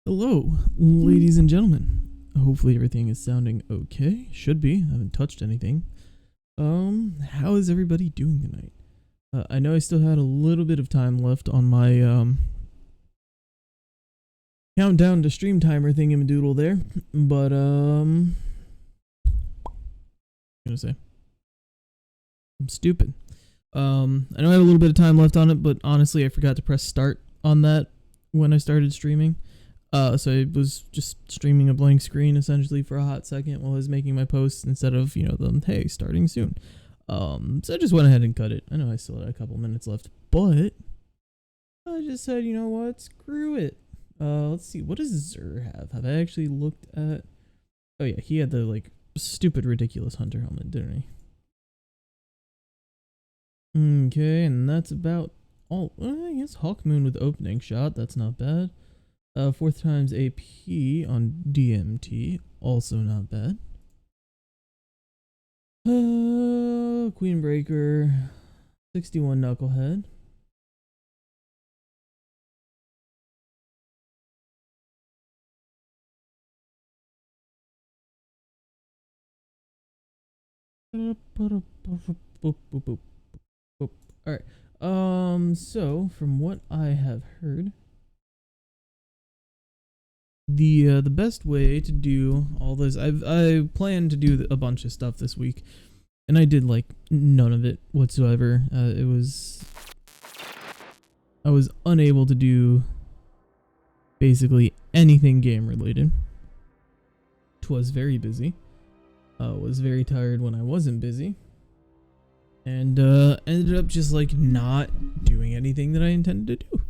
Hello, ladies and gentlemen. Hopefully everything is sounding okay. Should be. I haven't touched anything. How is everybody doing tonight? I know I still had a little bit of time left on my countdown to stream timer thingamadoodle there, but I'm gonna say I'm stupid. I know I have a little bit of time left on it, but honestly I forgot to press start on that when I started streaming. So I was just streaming a blank screen essentially for a hot second while I was making my posts instead of, them, hey, starting soon. So I just went ahead and cut it. I know I still had a couple minutes left, but I just said, you know what, screw it. Let's see, what does Zur have? Have I actually looked at? Oh yeah, he had the, stupid, ridiculous hunter helmet, didn't he? Okay, and that's about all. I guess Hawkmoon with opening shot, that's not bad. 4th times AP on DMT, also not bad. Queenbreaker, 61 Knucklehead. Alright, so from what I have heard, the best way to do all this, I planned to do a bunch of stuff this week, and I did none of it whatsoever. I was unable to do basically anything game related. 'Twas very busy. Was very tired when I wasn't busy, and ended up just not doing anything that I intended to do.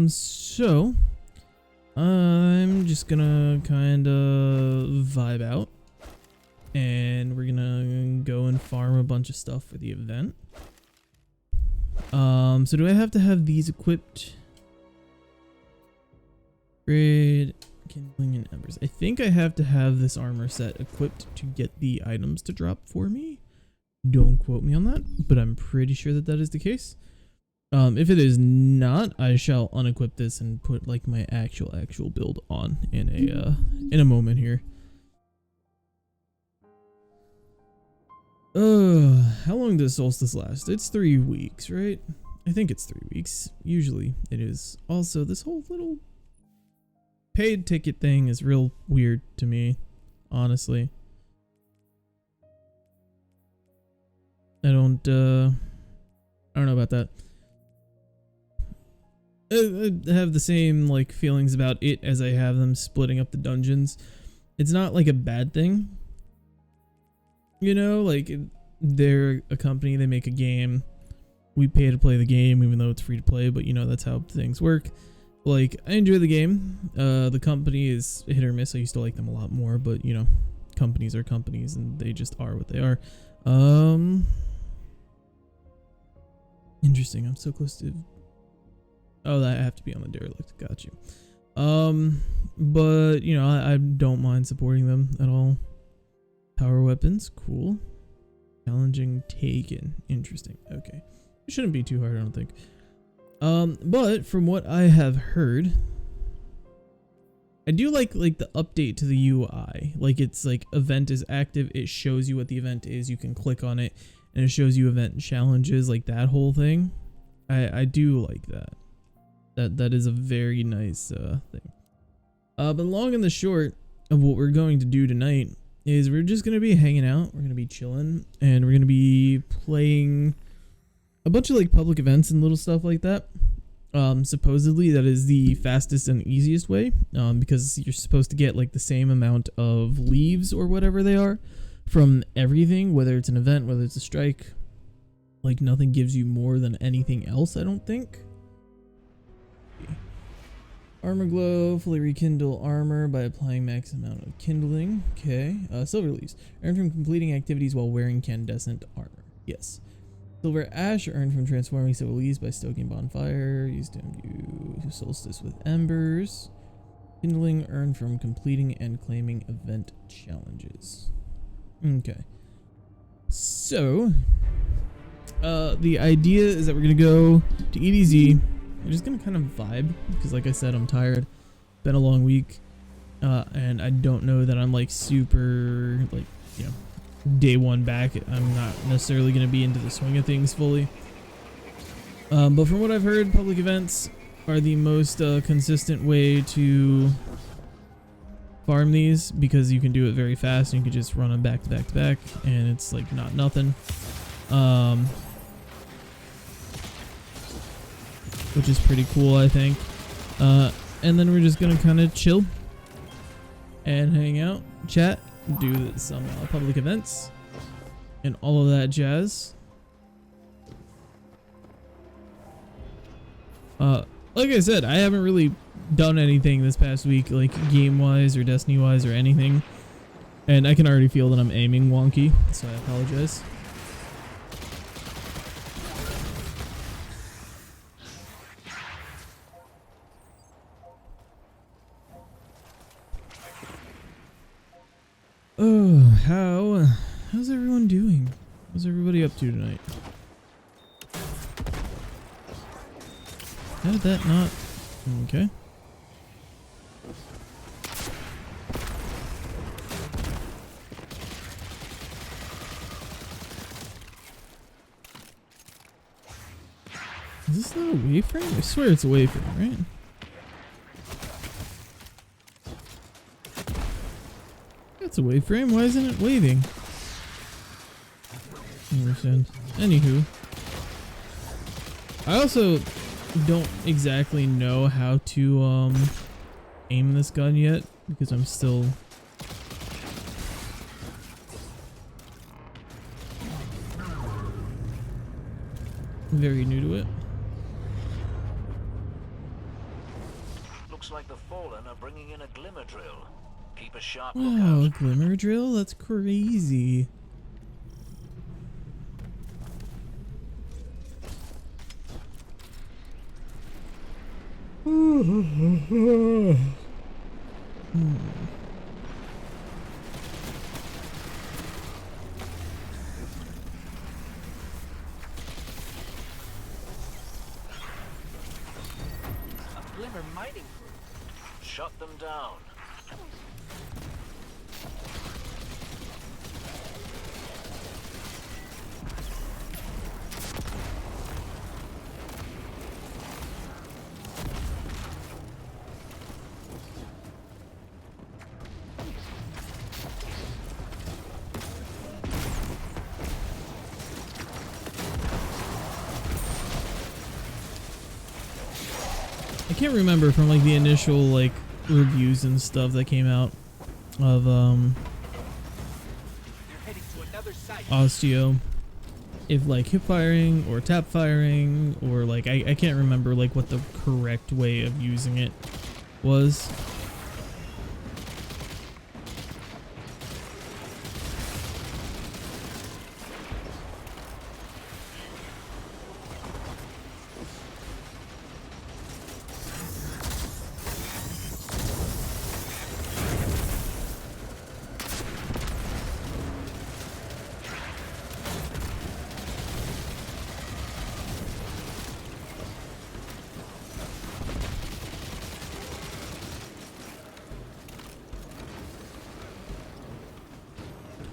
So I'm just gonna kind of vibe out, and we're gonna go and farm a bunch of stuff for the event. So do I have to have these equipped? Grid, kindling, and embers. I think I have to have this armor set equipped to get the items to drop for me. Don't quote me on that, but I'm pretty sure that is the case. If it is not, I shall unequip this and put my actual build on in a moment here. How long does Solstice last? It's 3 weeks, right? I think it's 3 weeks. Usually it is. Also, this whole little paid ticket thing is real weird to me, honestly. I don't know about that. I have the same feelings about it as I have them splitting up the dungeons. It's not a bad thing, they're a company, they make a game, we pay to play the game even though it's free to play, but that's how things work. I enjoy the game. The company is hit or miss. I used to like them a lot more, but companies are companies and they just are what they are. Interesting. I'm so close to. Oh, I have to be on the derelict. Got you. But I don't mind supporting them at all. Power weapons, cool. Challenging taken. Interesting. Okay. It shouldn't be too hard, I don't think. But from what I have heard, I do like the update to the UI. It's event is active, it shows you what the event is, you can click on it, and it shows you event challenges, that whole thing. I do like that. That is a very nice thing. But long and the short of what we're going to do tonight is we're just gonna be hanging out, we're gonna be chilling, and we're gonna be playing a bunch of public events and little stuff like that. Supposedly that is the fastest and easiest way, because you're supposed to get the same amount of leaves or whatever they are from everything, whether it's an event, whether it's a strike. Nothing gives you more than anything else, I don't think. Armor glow, fully rekindle armor by applying max amount of kindling. Okay. Silver leaves, earned from completing activities while wearing incandescent armor. Yes. Silver ash earned from transforming silver leaves by stoking bonfire. Used to imbue solstice with embers. Kindling earned from completing and claiming event challenges. Okay. So, the idea is that we're gonna go to EDZ. We're just gonna kind of vibe because, like I said, I'm tired. been a long week, and I don't know that I'm like super like, you know, day one back. I'm not necessarily going to be into the swing of things fully. But from what I've heard, public events are the most consistent way to farm these, because you can do it very fast and you can just run them back to back to back, and it's like not nothing. Which is pretty cool, I think. And then we're just gonna kind of chill and hang out, chat, do some public events, and all of that jazz. Like I said, I haven't really done anything this past week, like game-wise or Destiny-wise or anything, and I can already feel that I'm aiming wonky, so I apologize. Oh, how's everyone doing? What's everybody up to tonight? How did that not? Okay. Is this not a wayframe? I swear it's a wayframe, right? That's a wayframe. Why isn't it waving? I understand. Anywho, I also don't exactly know how to aim this gun yet, because I'm still very new to it. Looks like the Fallen are bringing in a glimmer drill. Keep a sharp Wow, lookout. a glimmer drill? That's crazy. A glimmer mining group. Shut them down. I can't remember from like the initial like reviews and stuff that came out of Osteo, if like hip firing or tap firing, or like I can't remember like what the correct way of using it was.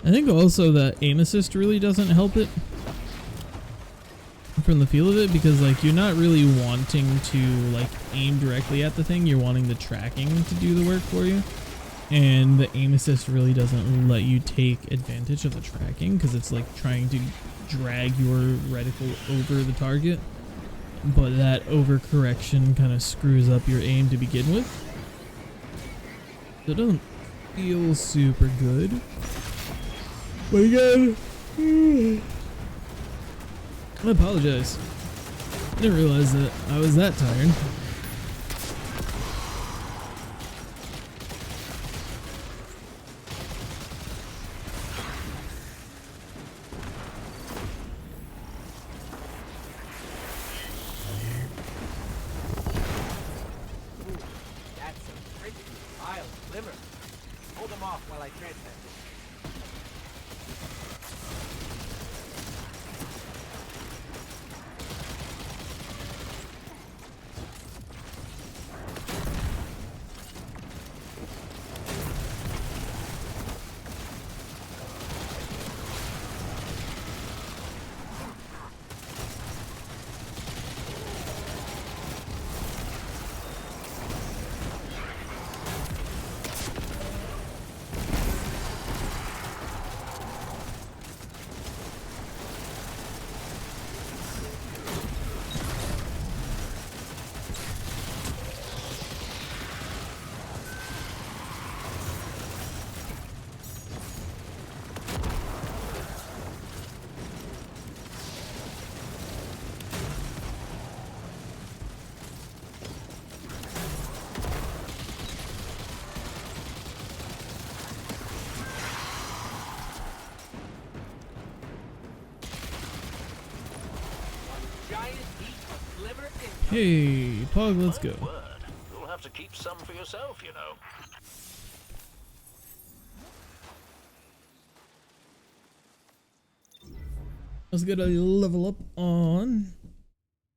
I think also that aim assist really doesn't help it from the feel of it, because like you're not really wanting to like aim directly at the thing, you're wanting the tracking to do the work for you, and the aim assist really doesn't let you take advantage of the tracking, because it's like trying to drag your reticle over the target, but that overcorrection kind of screws up your aim to begin with, so it doesn't feel super good. But again, I apologize. I didn't realize that I was that tired. That's a pretty vile glimmer. Hold them off while I transfer. giant heap of glimmer income. Hey, Pog, let's go. My word. You'll have to keep some for yourself, you know. Let's get a level up on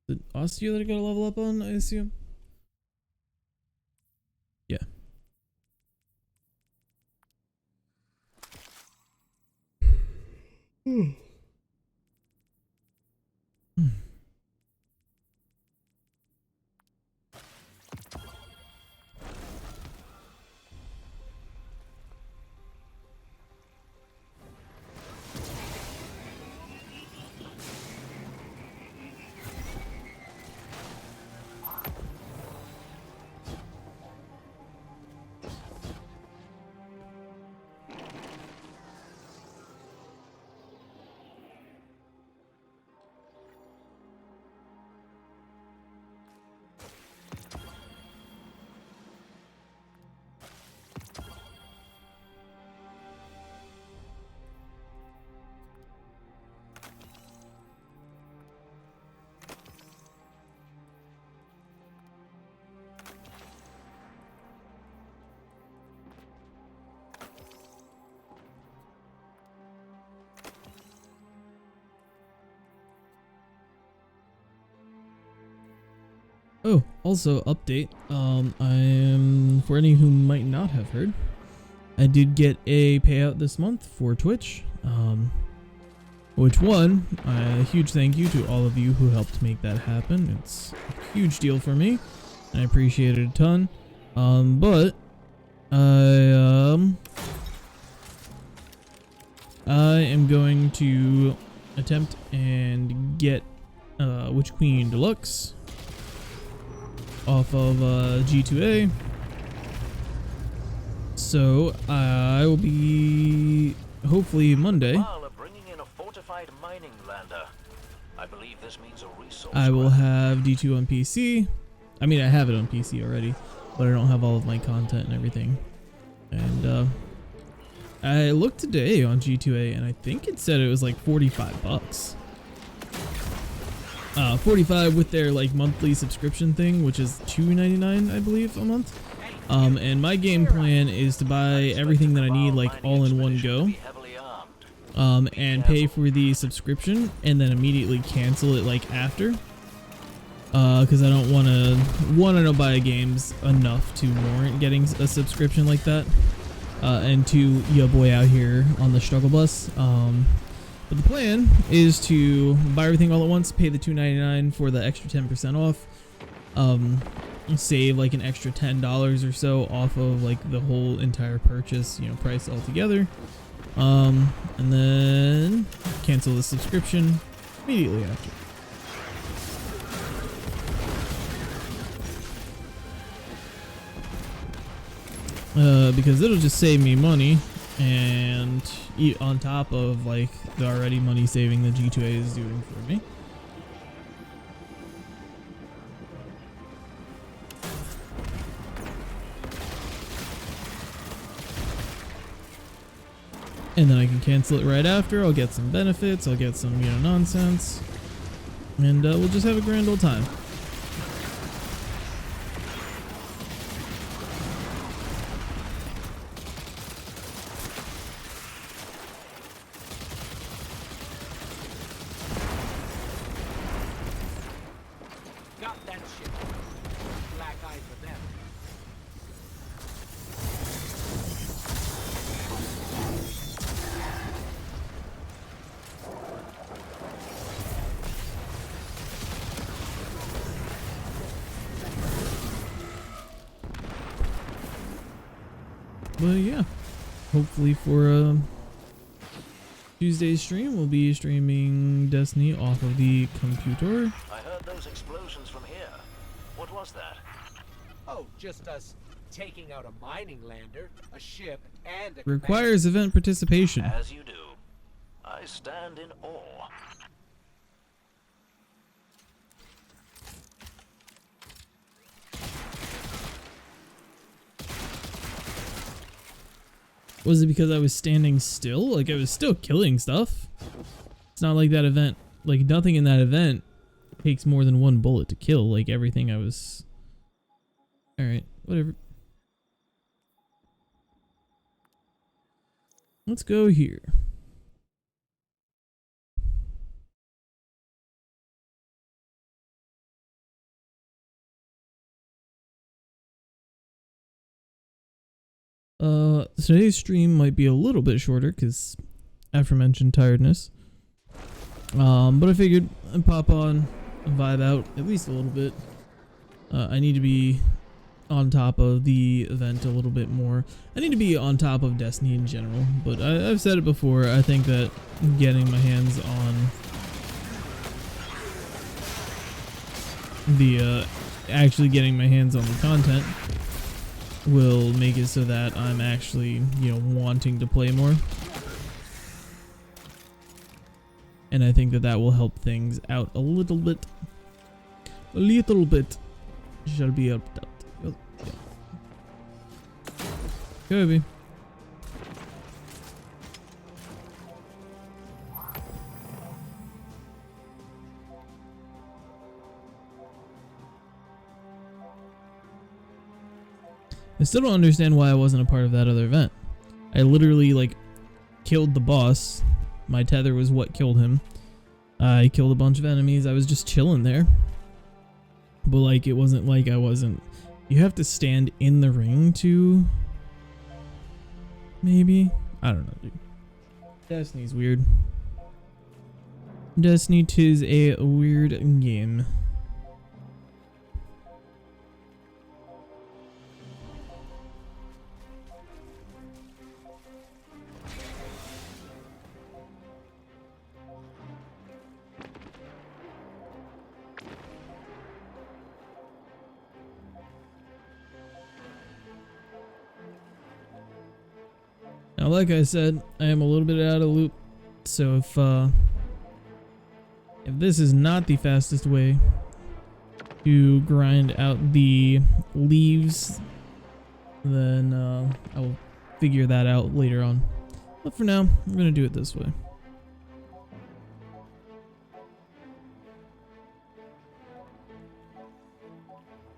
the Osteo that I got to level up on, I assume. Yeah. Oh, also update. I am, for any who might not have heard, I did get a payout this month for Twitch. Which one, a huge thank you to all of you who helped make that happen. It's a huge deal for me, and I appreciate it a ton. But I am going to attempt and get Witch Queen Deluxe off of G2A. So I will be hopefully Monday. Bringing in a fortified mining lander. I believe this means a resource. I will have D2 on PC. I mean, I have it on PC already, but I don't have all of my content and everything. And I looked today on G2A, and I think it said it was like 45 bucks. 45 with their like monthly subscription thing, which is $2.99 I believe a month. And my game plan is to buy everything that I need like all in one go, and pay for the subscription and then immediately cancel it like after, because I don't want to not buy games enough to warrant getting a subscription like that, and two, your boy out here on the struggle bus. But the plan is to buy everything all at once, pay the $2.99 for the extra 10% off, save like an extra $10 or so off of like the whole entire purchase, you know, price altogether, and then cancel the subscription immediately after. Because it'll just save me money, and on top of like the already money saving that G2A is doing for me. And then I can cancel it right after. I'll get some benefits, I'll get some, you know, nonsense, and we'll just have a grand old time. Got that shit. Black eye for them. But yeah, hopefully for Tuesday's stream, we'll be streaming Destiny off of the computer. I heard those explosions from here. What was that? Oh, just us taking out a mining lander, a ship, and a Requires event participation. As you do. I stand in awe. Was it because I was standing still? Like I was still killing stuff. It's not like that event, like nothing in that event takes more than one bullet to kill, like everything I was... Alright, whatever. Let's go here. Today's stream might be a little bit shorter because aforementioned tiredness. But I figured I'd pop on and vibe out at least a little bit. I need to be on top of the event a little bit more. I need to be on top of Destiny in general, but I've said it before. I think that getting my hands on the actually getting my hands on the content will make it so that I'm actually, you know, wanting to play more. And I think that that will help things out a little bit. A little bit. Shall be helped out. Oh, yeah. Kirby. I still don't understand why I wasn't a part of that other event. I literally, like, killed the boss. My tether was what killed him. I killed a bunch of enemies. I was just chilling there. But, like, it wasn't like I wasn't... You have to stand in the ring to... Maybe? I don't know, dude. Destiny's weird. Destiny 'tis a weird game. Now, like I said, I am a little bit out of loop, so if this is not the fastest way to grind out the leaves, then I will figure that out later on. But for now, I'm gonna do it this way.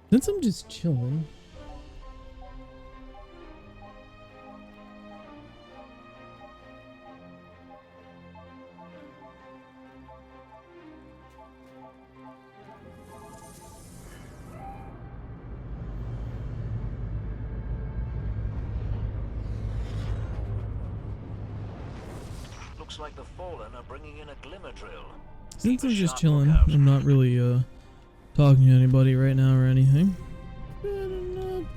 Since I'm just chilling. Looks like the Fallen are bringing in a glimmer drill. Since I'm just chilling, I'm not really talking to anybody right now or anything.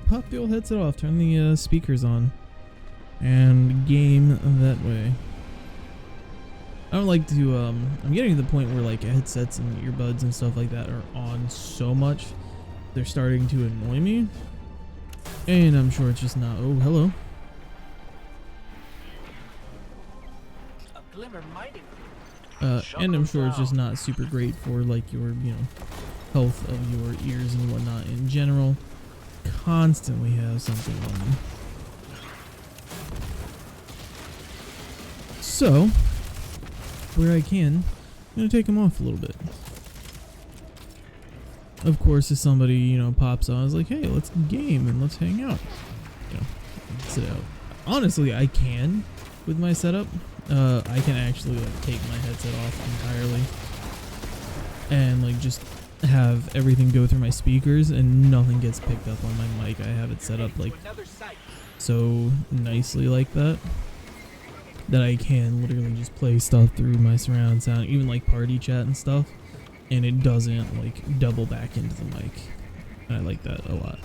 Pop the old headset off, turn the speakers on, and game that way. I don't like to, I'm getting to the point where like headsets and earbuds and stuff like that are on so much, they're starting to annoy me. And I'm sure it's just not, oh, hello. And I'm sure it's just not super great for like your, you know, health of your ears and whatnot in general. Constantly have something on them. So, where I can, I'm gonna take them off a little bit. Of course, if somebody, you know, pops on, I was like, hey, let's game and let's hang out. You know, sit out. Honestly, I can with my setup. I can actually like take my headset off entirely and like just have everything go through my speakers and nothing gets picked up on my mic. I have it set up like so nicely like that I can literally just play stuff through my surround sound, even like party chat and stuff, and it doesn't like double back into the mic. And I like that a lot.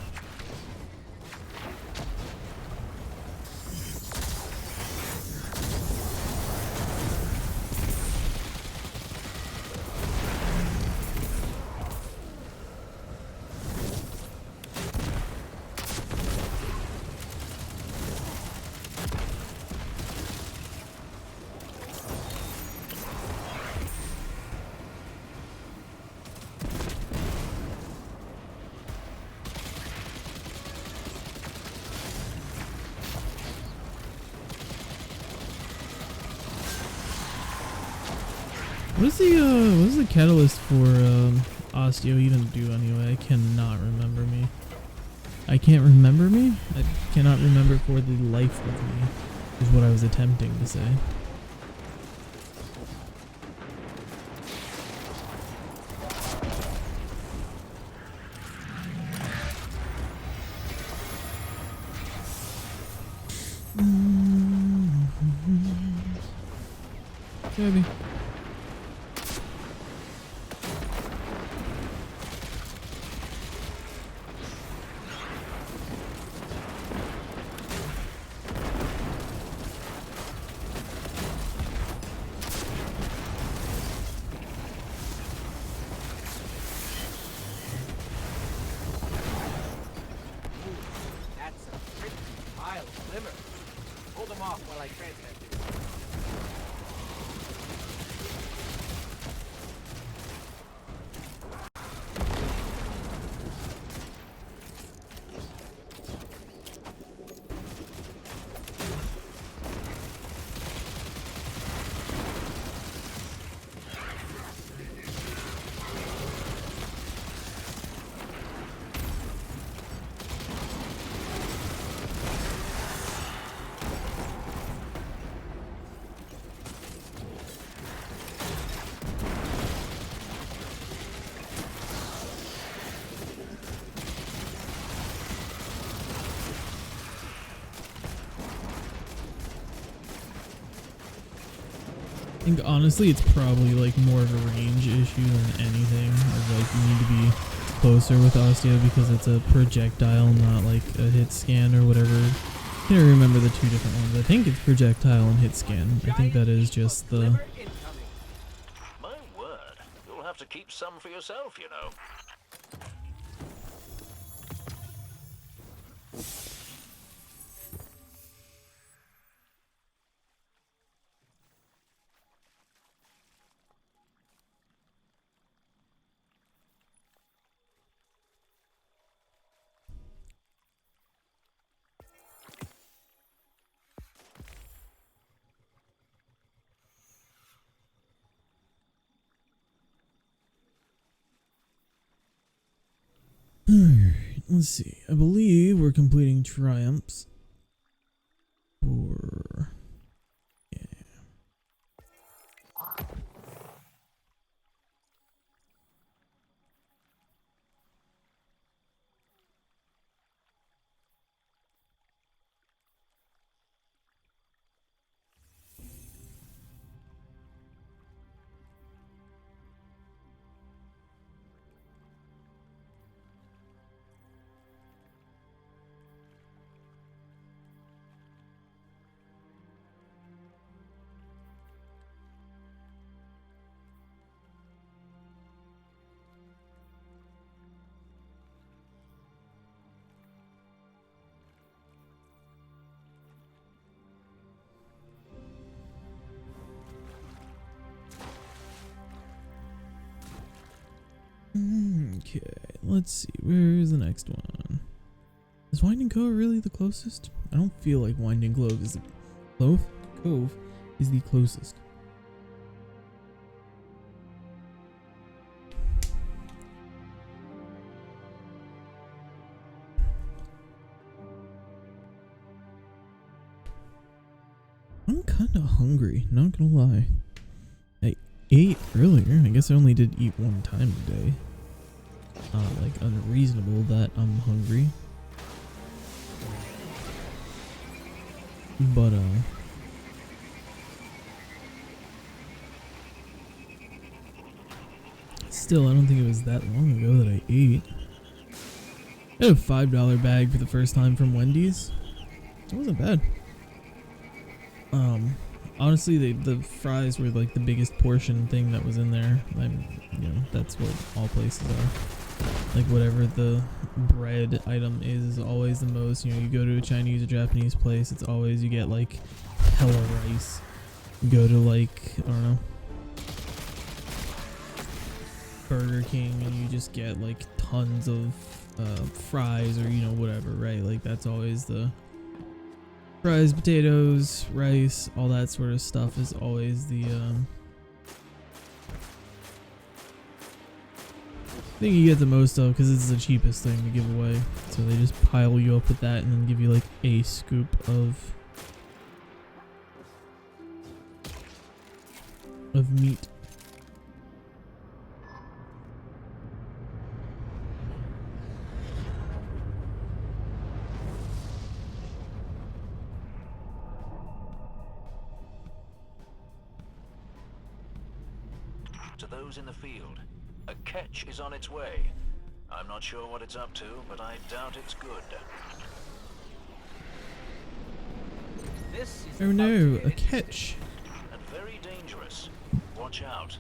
What does the catalyst for osteo even do anyway? I cannot remember me. I can't remember me? I cannot remember for the life of me, is what I was attempting to say. Maybe. That's a pretty pile of liver. Hold them off while I transmit you. I think honestly it's probably like more of a range issue than anything. Of like you need to be closer with osteo because it's a projectile, not like a hit scan or whatever. I can't remember the two different ones. I think it's projectile and hit scan. I think that is just the... My word, you'll have to keep some for yourself, you know. Alright, let's see. I believe we're completing triumphs. Or... yeah. Okay, let's see. Where's the next one? Is Winding Cove really the closest? I don't feel like Winding Cove is the Cove is the closest. I'm kind of hungry, not gonna lie. I ate earlier. I guess I only did eat one time today. Like unreasonable that I'm hungry. But still, I don't think it was that long ago that I ate. I had a $5 bag for the first time from Wendy's. It wasn't bad. Honestly, the fries were like the biggest portion thing that was in there. You know, that's what all places are. Like whatever the bread item is always the most. You know, you go to a Chinese or Japanese place, it's always you get like hella rice. You go to like, I don't know, Burger King and you just get like tons of fries or, you know, whatever, right? Like that's always the fries, potatoes, rice, all that sort of stuff is always the thing you get the most of because it's the cheapest thing to give away. So they just pile you up with that and then give you like a scoop of meat. To those in the field, a catch is on its way. I'm not sure what it's up to, but I doubt it's good. This is Oh no, a catch. And very dangerous. Watch out.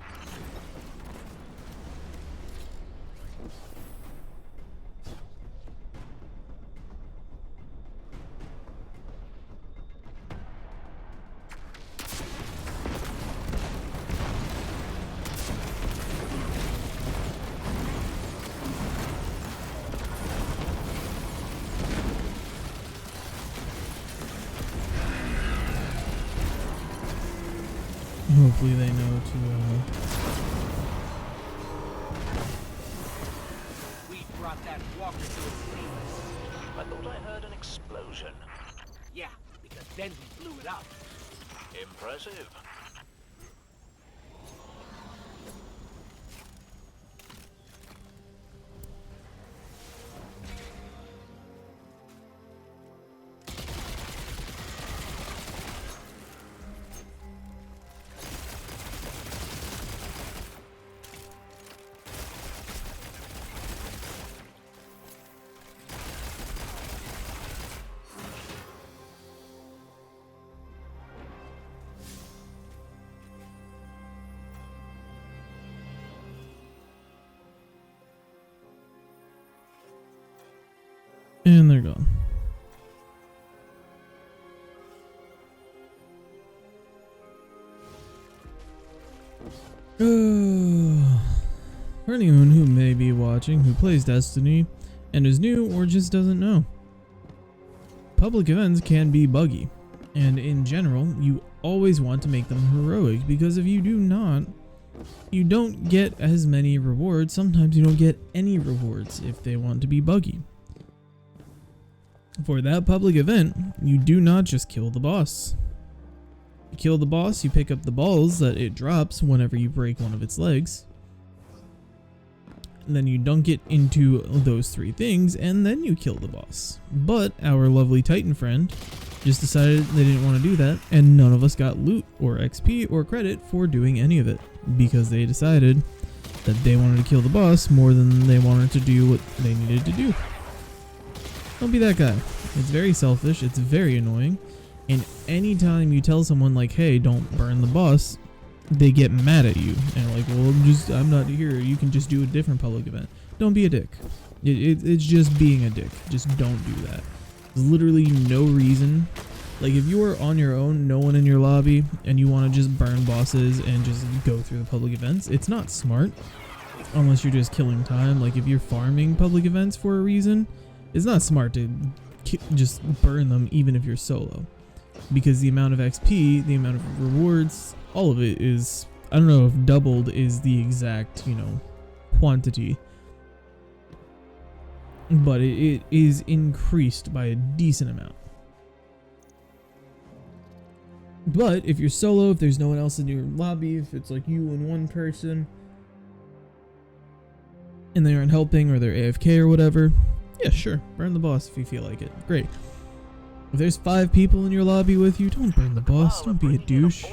Hopefully they know to We brought that walker to its knees. I thought I heard an explosion. Yeah, because then we blew it up. Impressive. and they're gone. For anyone who may be watching who plays Destiny and is new or just doesn't know, public events can be buggy, and in general, you always want to make them heroic, because if you do not, you don't get as many rewards. Sometimes you don't get any rewards if they want to be buggy. For that public event, you do not just kill the boss. You kill the boss, you pick up the balls that it drops whenever you break one of its legs. And then you dunk it into those three things, and then you kill the boss. But our lovely Titan friend just decided they didn't want to do that, and none of us got loot or XP or credit for doing any of it, because they decided that they wanted to kill the boss more than they wanted to do what they needed to do. Don't be that guy. It's very selfish, it's very annoying, and anytime you tell someone like, hey, don't burn the boss, they get mad at you and like, well, I'm not here, you can just do a different public event. Don't be a dick. It's just being a dick. Just don't do that. There's literally no reason. Like, if you are on your own, no one in your lobby, and you want to just burn bosses and just go through the public events, it's not smart unless you're just killing time. Like, if you're farming public events for a reason, it's not smart to just burn them even if you're solo, because the amount of XP, the amount of rewards, all of it is, I don't know if doubled is the exact, quantity, but it is increased by a decent amount. But if you're solo, if there's no one else in your lobby, if it's like you and one person and they aren't helping or they're AFK or whatever, yeah, sure, burn the boss if you feel like it. Great. If there's 5 people in your lobby with you, don't burn the boss. Don't be a douche.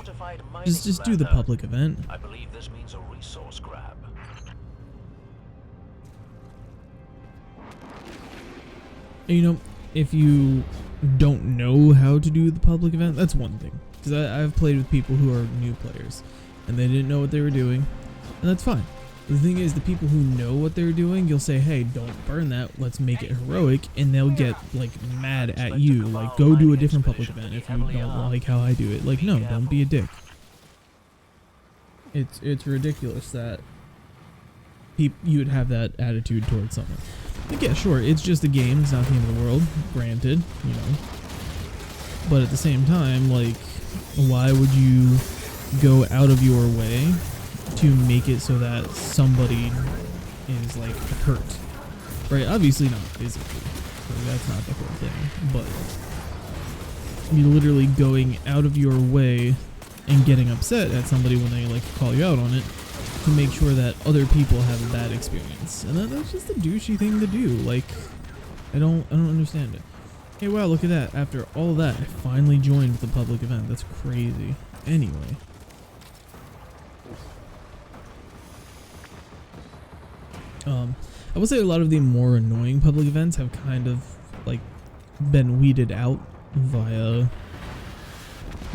Just do the public event. I believe this means a resource grab. And, if you don't know how to do the public event, that's one thing. Because I've played with people who are new players, and they didn't know what they were doing, and that's fine. The thing is, the people who know what they're doing, you'll say, hey, don't burn that, let's make it heroic, and they'll get, like, mad at you. Like, go do a different public event if you don't like how I do it. Like, no, don't be a dick. It's ridiculous that you would have that attitude towards someone. Like, yeah, sure, it's just a game, it's not the end of the world, granted, But at the same time, like, why would you go out of your way to make it so that somebody is like hurt, right? Obviously not physically, like, that's not the whole thing, but you literally going out of your way and getting upset at somebody when they like call you out on it to make sure that other people have a bad experience, and that's just a douchey thing to do. Like, I don't understand it. Hey, wow, look at that. After all that, I finally joined the public event. That's crazy. Anyway. I would say a lot of the more annoying public events have kind of, like, been weeded out via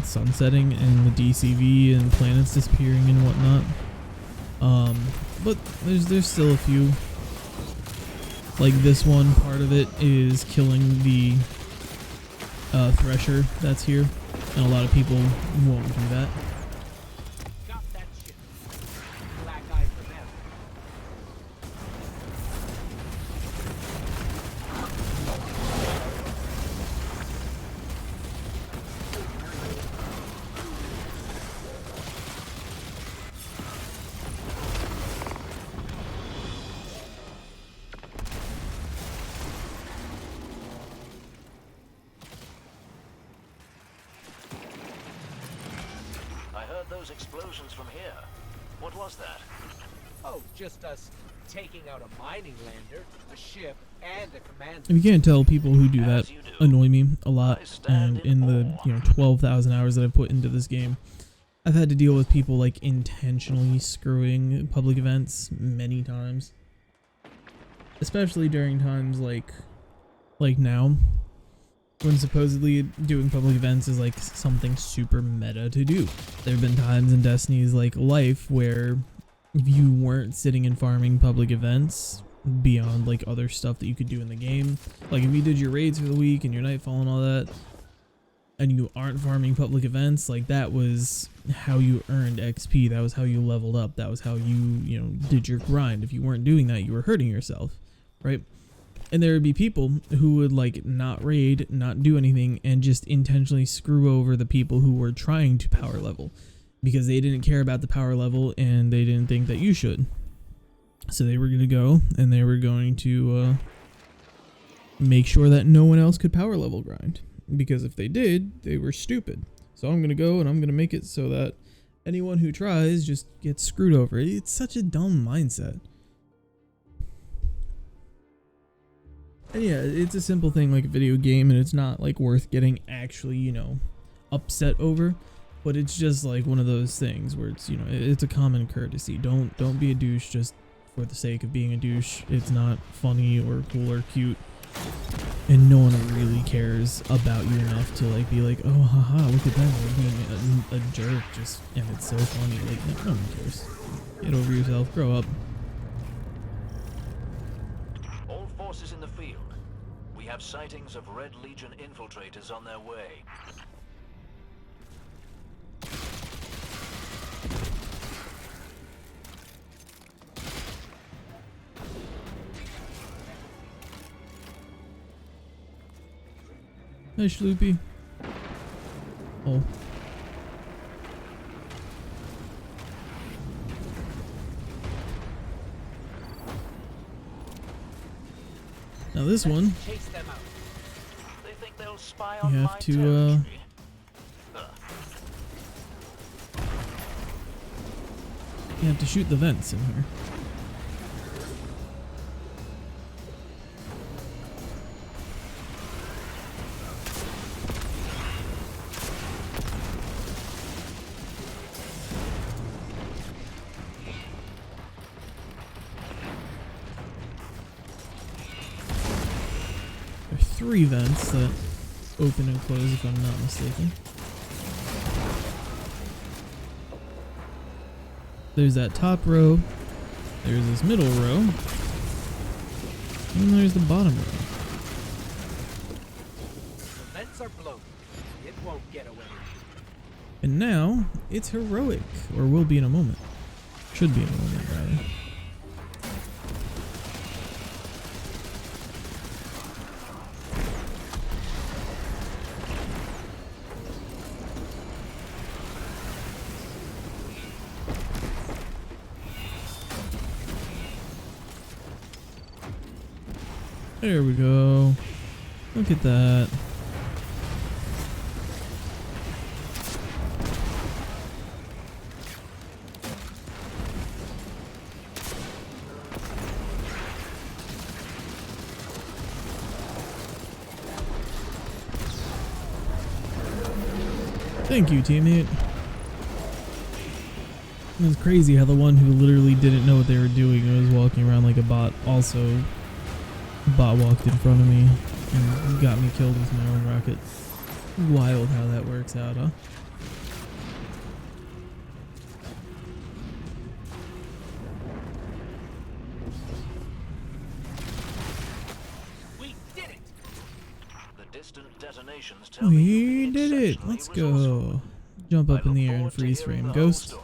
sunsetting and the DCV and planets disappearing and whatnot. But there's still a few. Like this one, part of it is killing the Thresher that's here, and a lot of people won't do that. Got that shit. Black eye for them. I heard those explosions from here. What was that? Oh, just us taking out a mining lander, a ship, and a command. If you can't tell, people who do that As you do. annoy me a lot, I stand and in the awe. 12,000 hours that I've put into this game, I've had to deal with people like intentionally screwing public events many times, especially during times like now, when supposedly doing public events is like something super meta to do. There have been times in Destiny's like life where if you weren't sitting and farming public events beyond like other stuff that you could do in the game, like if you did your raids for the week and your nightfall and all that, and you aren't farming public events, like that was how you earned XP, that was how you leveled up, that was how you did your grind. If you weren't doing that, you were hurting yourself, right? And there would be people who would like not raid, not do anything, and just intentionally screw over the people who were trying to power level because they didn't care about the power level and they didn't think that you should. So they were going to go and they were going to make sure that no one else could power level grind, because if they did, they were stupid. So I'm going to go and I'm going to make it so that anyone who tries just gets screwed over. It's such a dumb mindset. And yeah, it's a simple thing like a video game, and it's not like worth getting actually, upset over, but it's just like one of those things where it's, it's a common courtesy. Don't be a douche just for the sake of being a douche. It's not funny or cool or cute, and no one really cares about you enough to like be like, oh haha, look at them, they're being a jerk, just, and it's so funny. Like, no one cares. Get over yourself, grow up. All forces in the field. We have sightings of Red Legion infiltrators on their way. Nice, Loopy. Oh. Now this one, Chase them out. They think they'll spy you on have my to, territory. you have to shoot the vents in here. There are 3 vents that open and close, if I'm not mistaken. There's that top row, there's this middle row, and there's the bottom row. The vents are blown. It won't get away. And now, it's heroic, or will be in a moment. Should be in a moment, rather. There we go. Look at that. Thank you, teammate. It was crazy how the one who literally didn't know what they were doing and was walking around like a bot also bot walked in front of me and got me killed with my own rocket. Wild how that works out, huh? We did it. The distant detonations tell We me did it. Let's go. Jump up in the air and freeze frame. Ghost.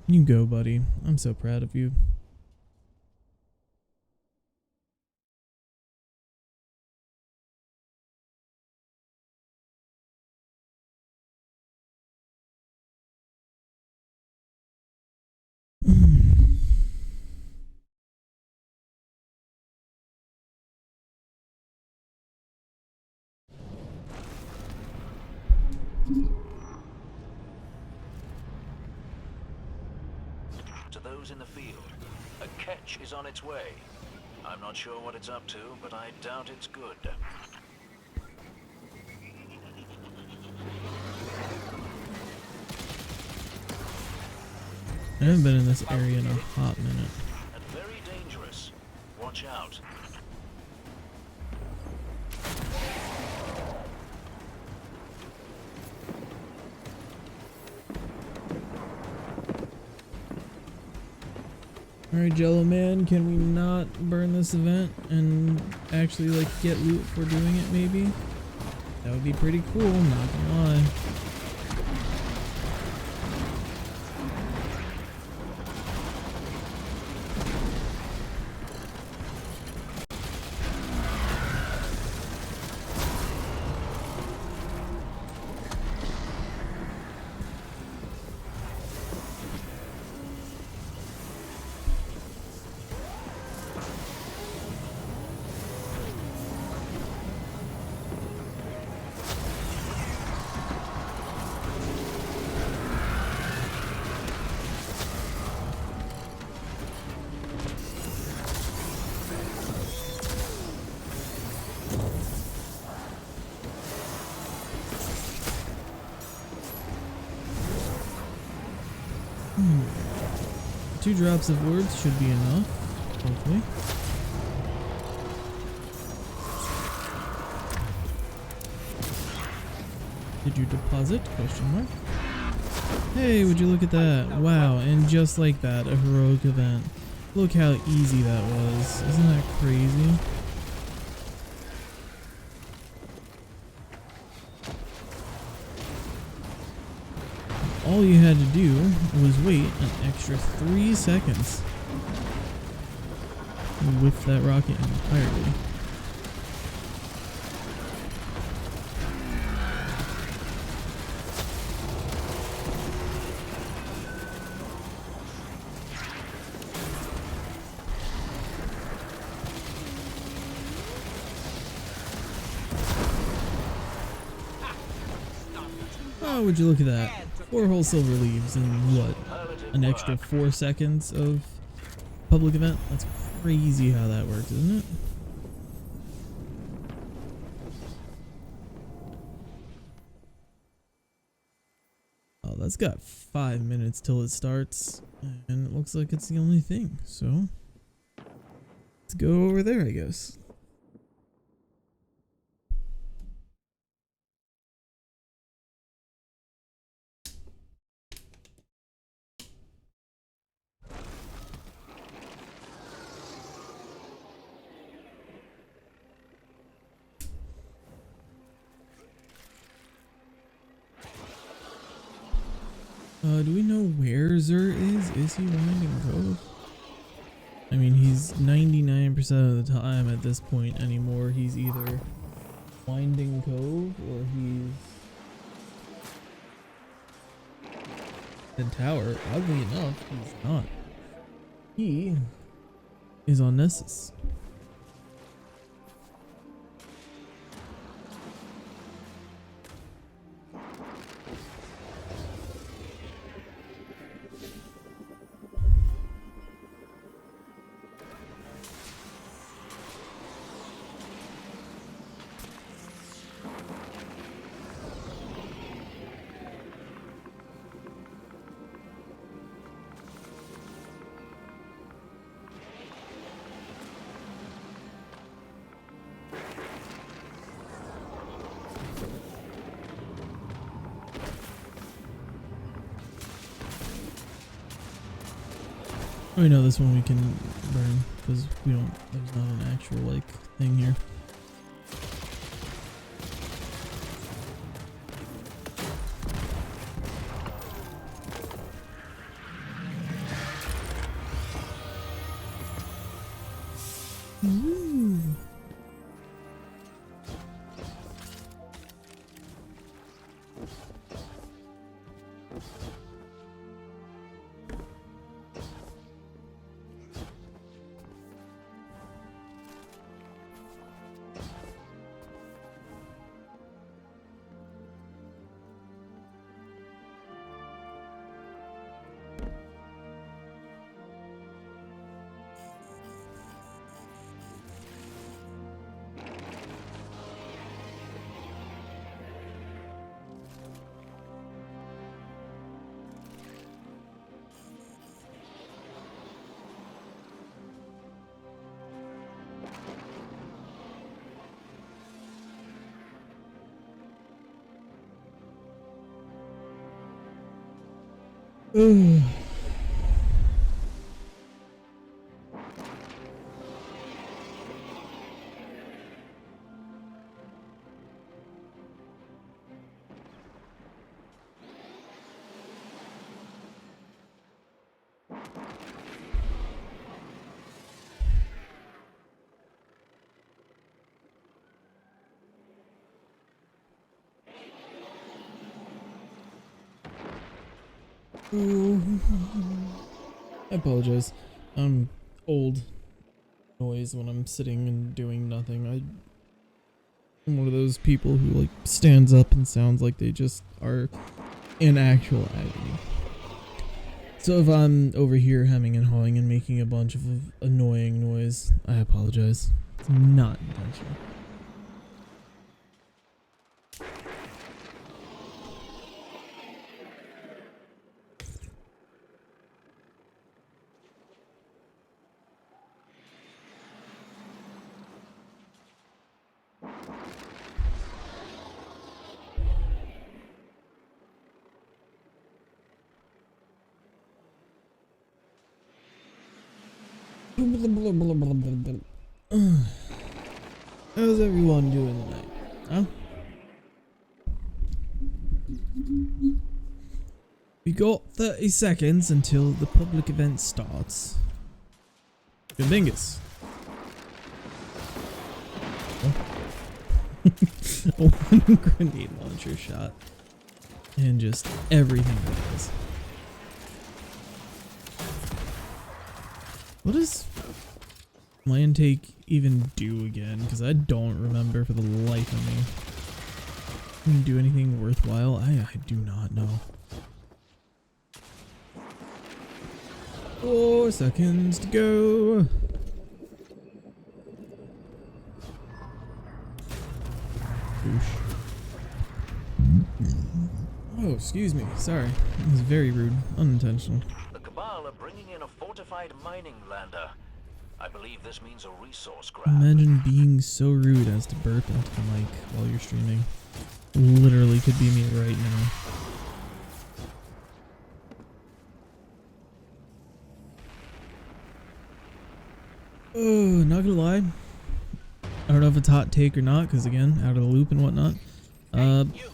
You go, buddy. I'm so proud of you. To those in the field, a catch is on its way. I'm not sure what it's up to, but I doubt it's good. I haven't been in this area in a hot minute. And very dangerous. Watch out. Alright, Jello Man, can we not burn this event and actually like get loot for doing it maybe? That would be pretty cool, not gonna lie. Two drops of words should be enough, hopefully. Did you deposit? Question mark. Hey, would you look at that? Wow, and just like that, a heroic event. Look how easy that was. Isn't that crazy? All you had to do was wait an extra 3 seconds. And whiff that rocket entirely. Oh, would you look at that? 4 whole silver leaves in what? An extra 4 seconds of public event? That's crazy how that works, isn't it? Oh, that's got 5 minutes till it starts, and it looks like it's the only thing, so let's go over there, I guess. Do we know where Zer is? Is he Winding Cove? I mean, he's 99% of the time at this point anymore. He's either Winding Cove or he's the tower. Oddly enough, he's not. He is on Nessus. Oh, no, this one we can burn because we don't. There's not an actual like thing here. Ooh. I apologize. I'm old noise when I'm sitting and doing nothing. I'm one of those people who like stands up and sounds like they just are in actual agony. So if I'm over here hemming and hawing and making a bunch of annoying noise, I apologize. It's not intentional. How's everyone doing tonight? Huh? We got 30 seconds until the public event starts. Bingus. Oh. One grenade launcher shot. And just everything dies. What does land take even do again? Because I don't remember for the life of me. Can you do anything worthwhile? I do not know. 4 seconds to go. Boosh. Oh, excuse me. Sorry. It was very rude. Unintentional. The Cabal are bringing in a fortified mining lander. I believe this means a resource grab. Imagine being so rude as to burp into the mic while you're streaming. Literally could be me right now. Oh, not gonna lie. I don't know if it's hot take or not, because again, out of the loop and whatnot.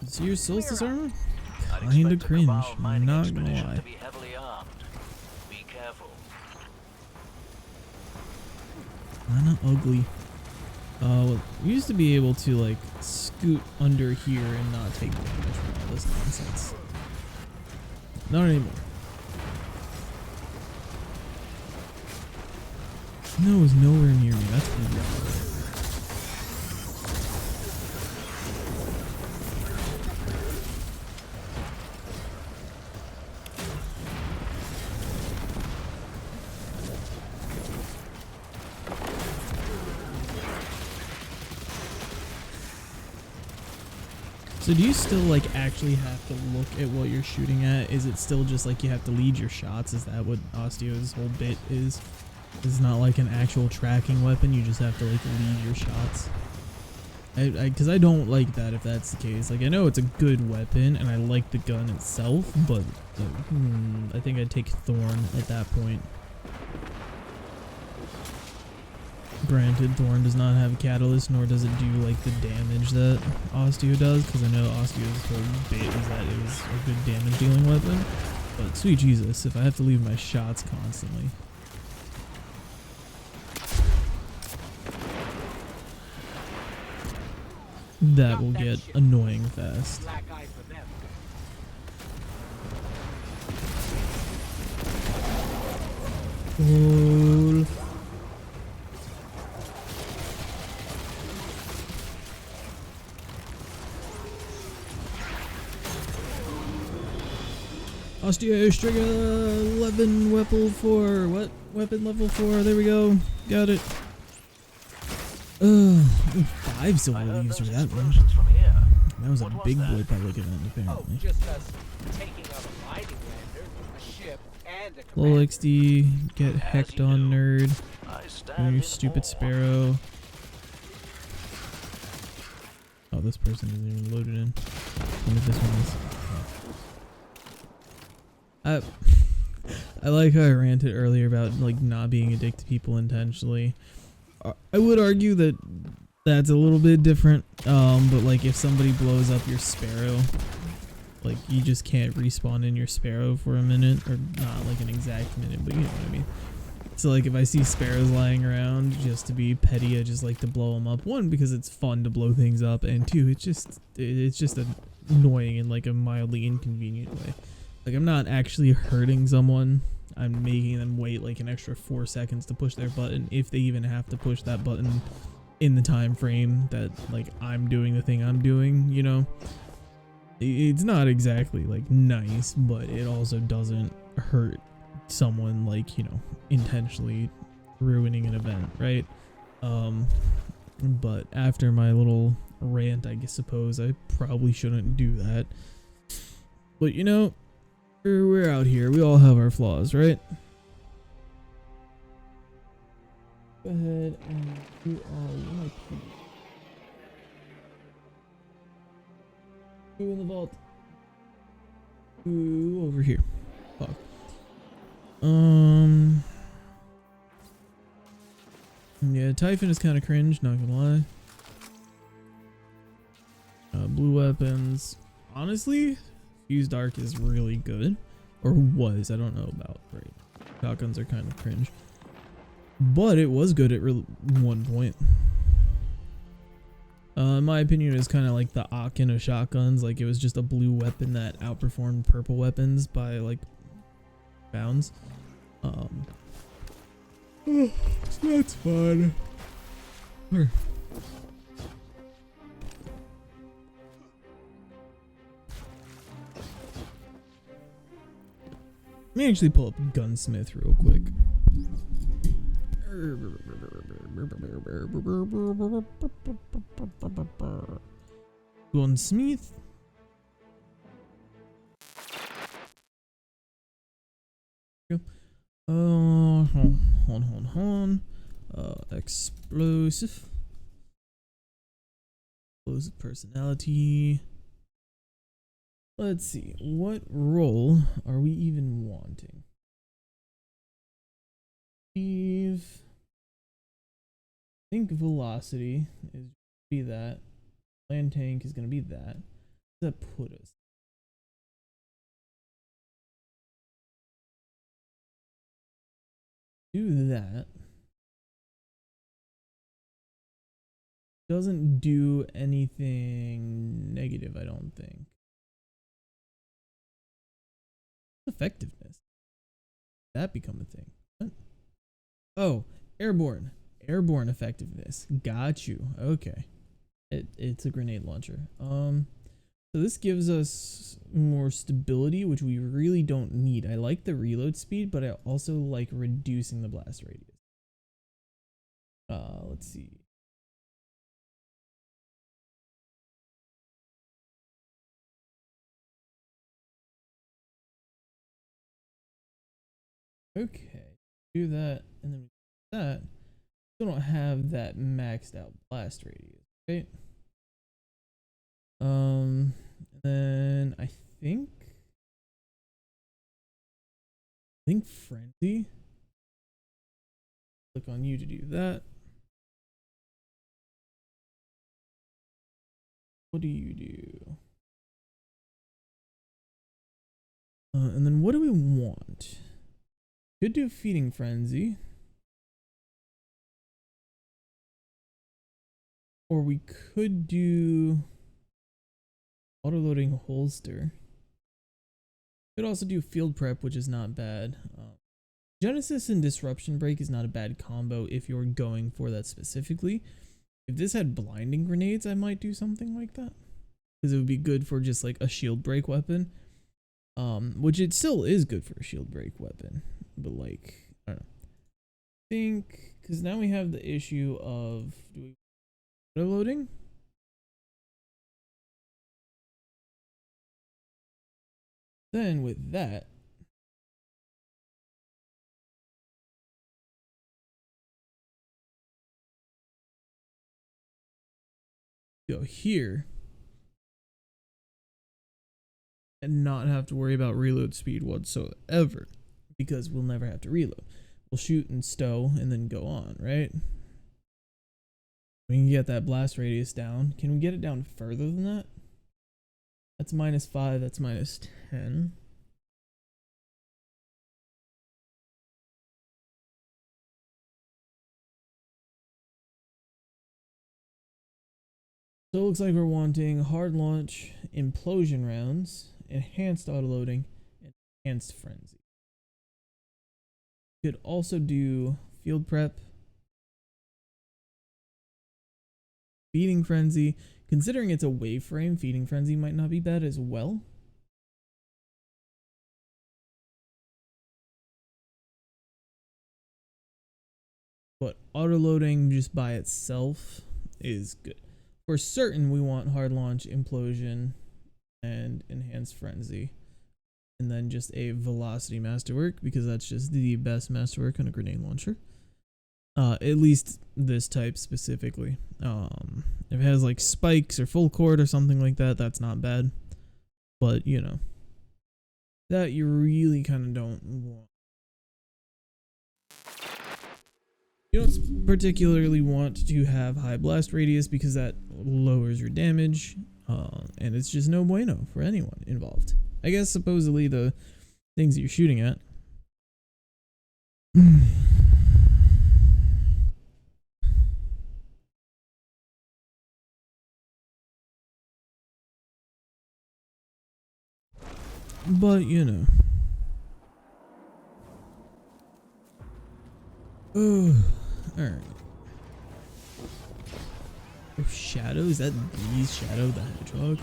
So your Solstice armor? Kinda cringe, I'm not gonna lie. Be careful. Kinda ugly. Well, we used to be able to like scoot under here and not take damage from all this nonsense. Not anymore. No, it was nowhere near me. That's weird. So do you still like actually have to look at what you're shooting at? Is it still just like you have to lead your shots? Is that what Osteo's whole bit is? It's not like an actual tracking weapon, you just have to like lead your shots. Because I don't like that if that's the case. Like I know it's a good weapon and I like the gun itself, but I think I'd take Thorn at that point. Granted, Thorn does not have a catalyst, nor does it do like the damage that Osteo does, because I know Osteo's whole bit is that it was a good damage dealing weapon. But sweet Jesus, if I have to leave my shots constantly. That will get annoying fast. Black eye for them. Cool. Osteo Striga 11 level 4. What? Weapon level 4. There we go. Got it. 5 silver I heard leaves for those that one. explosions from here. That was a What was big that? boy public event, Oh, apparently. just us taking out a mining lander, a ship, and a Lol command. XD, get As hecked you on, do. nerd. I Do stand your in stupid awe. sparrow. Oh, this person isn't even loaded in. I wonder if this one is. I like how I ranted earlier about like not being a dick to people intentionally. I would argue that that's a little bit different. But like if somebody blows up your sparrow, like you just can't respawn in your sparrow for a minute, or not like an exact minute, but you know what I mean. So like if I see sparrows lying around, just to be petty, I just like to blow them up. One, because it's fun to blow things up, and two, it's just annoying in like a mildly inconvenient way. Like I'm not actually hurting someone. I'm making them wait like an extra 4 seconds to push their button, if they even have to push that button in the time frame that like I'm doing the thing I'm doing, you know. It's not exactly like nice, but it also doesn't hurt someone like, you know, intentionally ruining an event, right? But after my little rant, I suppose I probably shouldn't do that. But you know, we're out here. We all have our flaws, right? Go ahead and do all my pee. Who in the vault? Who over here? Fuck. Yeah, Typhon is kind of cringe, not gonna lie. Blue weapons. Honestly, Fuse Dark is really good. Or was, I don't know about, right? Shotguns are kind of cringe. But it was good at one point. In my opinion, it was kind of like the Aachen of shotguns. Like, it was just a blue weapon that outperformed purple weapons by, like, bounds. So that's fun. Here. Let me actually pull up Gunsmith real quick. Gunsmith. Hold on. Explosive personality. Let's see. What role are we even wanting? I think velocity is be that. Land tank is gonna be that. Where does that put us? Do that. Doesn't do anything negative, I don't think. Effectiveness. That become a thing. What? Oh, airborne. Airborne effectiveness. Got you. Okay. It's a grenade launcher. So this gives us more stability, which we really don't need. I like the reload speed, but I also like reducing the blast radius. Let's see. Okay, do that, and then that. Still don't have that maxed out blast radius, right? Then I think frenzy. Click on you to do that. What do you do? And then what do we want? Could do feeding frenzy. Or we could do auto-loading holster. Could also do field prep, which is not bad. Genesis and disruption break is not a bad combo if you're going for that specifically. If this had blinding grenades, I might do something like that, because it would be good for just like a shield break weapon. Which it still is good for a shield break weapon, but like, I don't know. I think, because now we have the issue of, do we auto-loading? Then with that, go here and not have to worry about reload speed whatsoever, because we'll never have to reload. We'll shoot and stow and then go on, right? We can get that blast radius down. Can we get it down further than that? That's -5, that's -10. So it looks like we're wanting hard launch, implosion rounds, enhanced autoloading, and enhanced frenzy. Could also do field prep, feeding frenzy. Considering it's a wave frame, feeding frenzy might not be bad as well. But autoloading just by itself is good. For certain, we want hard launch, implosion, and enhanced frenzy. And then just a velocity masterwork, because that's just the best masterwork on a grenade launcher. At least this type specifically. If it has like spikes or full cord or something like that, that's not bad. But you know, that you really kind of don't want. You don't particularly want to have high blast radius, because that lowers your damage, and it's just no bueno for anyone involved. I guess supposedly the things that you're shooting at. But you know. Oh, alright. Oh, Shadow? Is that Shadow the Hedgehog?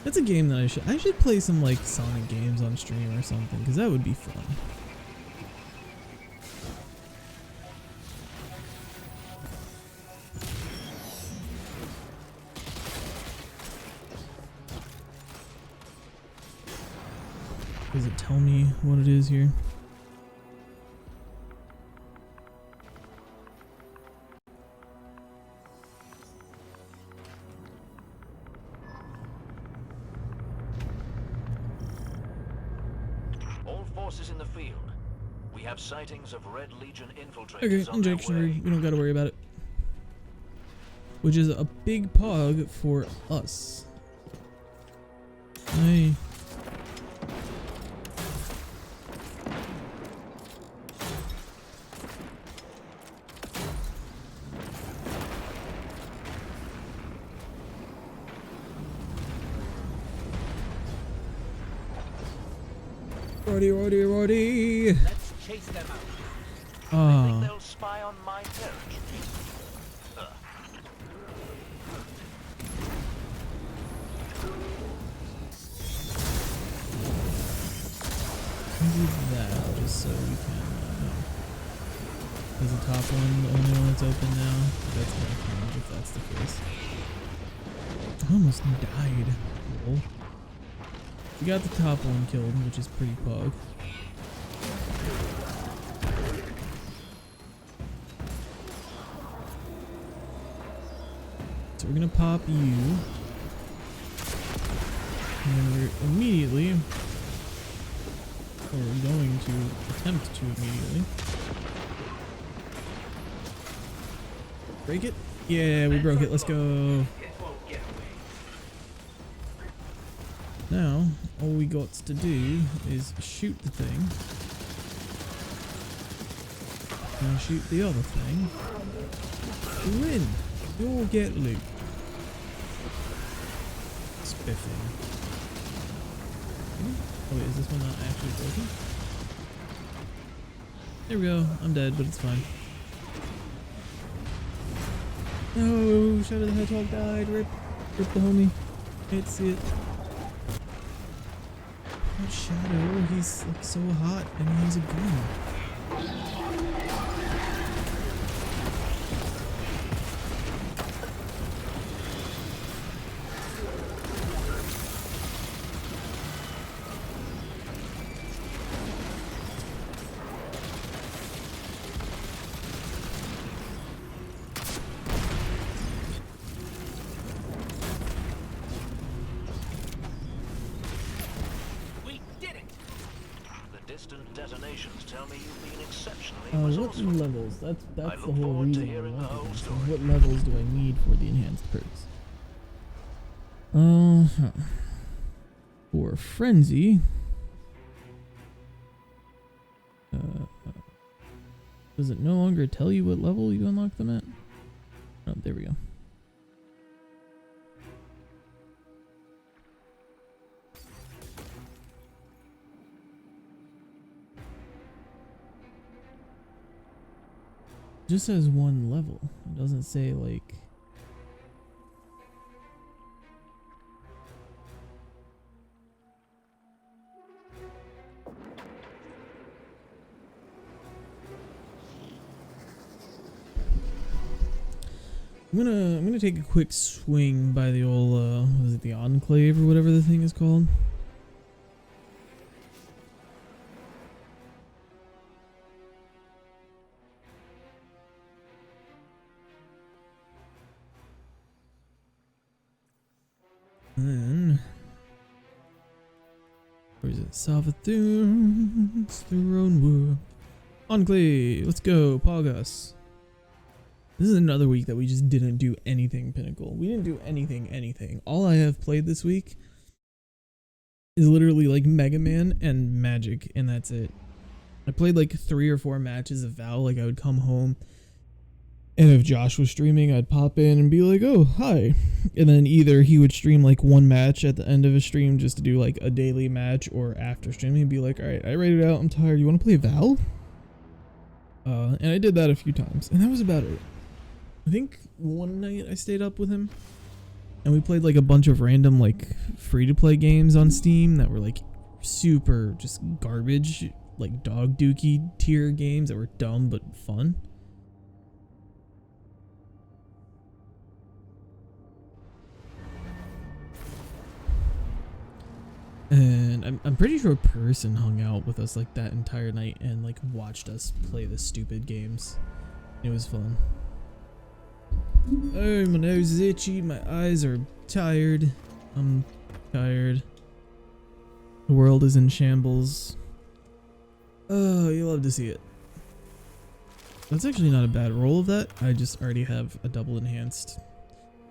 That's a game that I should play some like Sonic games on stream or something, because that would be fun. Does it tell me what it is here? All forces in the field. We have sightings of Red Legion infiltrators Okay, on their injection way. rig. We don't gotta worry about it. Which is a big pog for us. Hey. Roddy. Let's chase them out. I think they'll spy on my territory. Do that just so we can. Is the top one the only one that's open now? That's gonna change if that's the case. I almost died. Lol. We got the top one killed, which is pretty pog. So we're gonna pop you. And we're immediately, or we're going to attempt to immediately, Break it? Yeah, we broke it. Let's go. It won't get away. Now, all we got to do is shoot the thing. And shoot the other thing. Win. You'll get loot. Spiffing. Oh wait, is this one not actually broken? There we go. I'm dead, but it's fine. No, Shadow the Hedgehog died. Rip the homie. Hate to see it. What Shadow? He's like so hot and he has a gun. Distant detonations tell me you've been exceptionally What resourceful. levels? That's I the look whole forward to reason I hearing the wanted whole this. story. What levels do I need for the enhanced perks? For Frenzy. Does it no longer tell you what level you unlock them at? Oh, there we go. It just says one level. It doesn't say like. I'm gonna take a quick swing by the old what is it, the Enclave or whatever the thing is called. And then where is it? Savathun's throne world. Enclave, let's go, Pogus. This is another week that we just didn't do anything Pinnacle. We didn't do anything. All I have played this week is literally like Mega Man and Magic, and that's it. I played like 3 or 4 matches of Val. Like I would come home, and if Josh was streaming, I'd pop in and be like, "Oh, hi," and then either he would stream like one match at the end of a stream just to do like a daily match, or after streaming, he'd be like, "All right, I rated out. I'm tired. You want to play Val?" And I did that a few times, and that was about it. I think one night I stayed up with him and we played like a bunch of random like free-to-play games on Steam that were like super just garbage, like dog dookie tier games that were dumb but fun. And I'm pretty sure a person hung out with us like that entire night and like watched us play the stupid games. It was fun. Oh, my nose is itchy, my eyes are tired. I'm tired. The world is in shambles. Oh, you love to see it. That's actually not a bad roll of that. I just already have a double enhanced.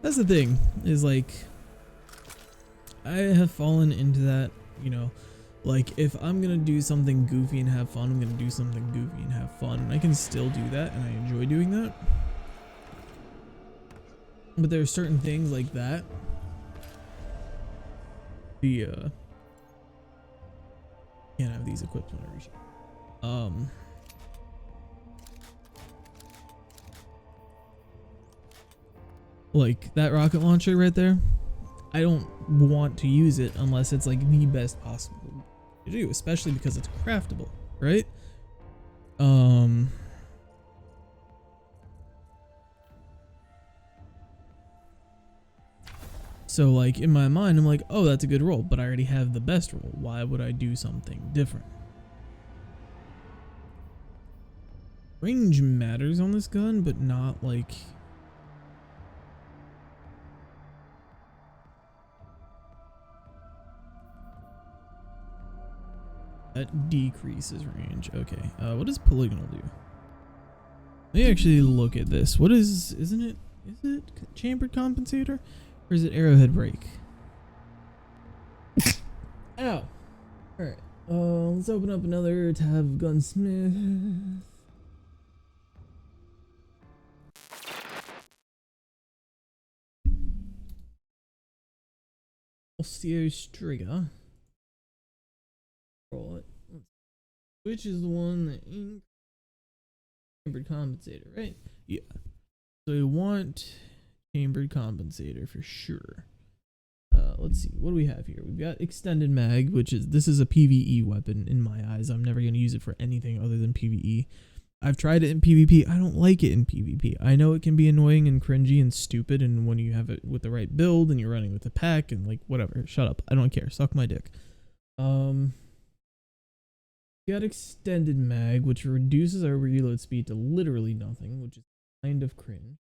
That's the thing, is like, I have fallen into that, you know, like if I'm gonna do something goofy and have fun, I'm gonna do something goofy and have fun. And I can still do that, and I enjoy doing that. But there are certain things like that. Can't have these equipped when I reach. Like that rocket launcher right there. I don't want to use it unless it's like the best possible to do, especially because it's craftable, right? So like in my mind, I'm like, oh, that's a good roll, but I already have the best roll. Why would I do something different? Range matters on this gun, but not like... That decreases range. Okay, what does polygonal do? Let me actually look at this. What is it chambered compensator? Or is it arrowhead brake? Ow! Alright. Let's open up another tab, gunsmith. Strigger. Roll it. Which is the one that chambered compensator, right? Yeah. So we want chambered compensator for sure. Let's see. What do we have here? We've got extended mag, this is a PvE weapon in my eyes. I'm never going to use it for anything other than PvE. I've tried it in PvP. I don't like it in PvP. I know it can be annoying and cringy and stupid, and when you have it with the right build and you're running with a pack and like whatever, shut up. I don't care. Suck my dick. We got extended mag, which reduces our reload speed to literally nothing, which is kind of cringe.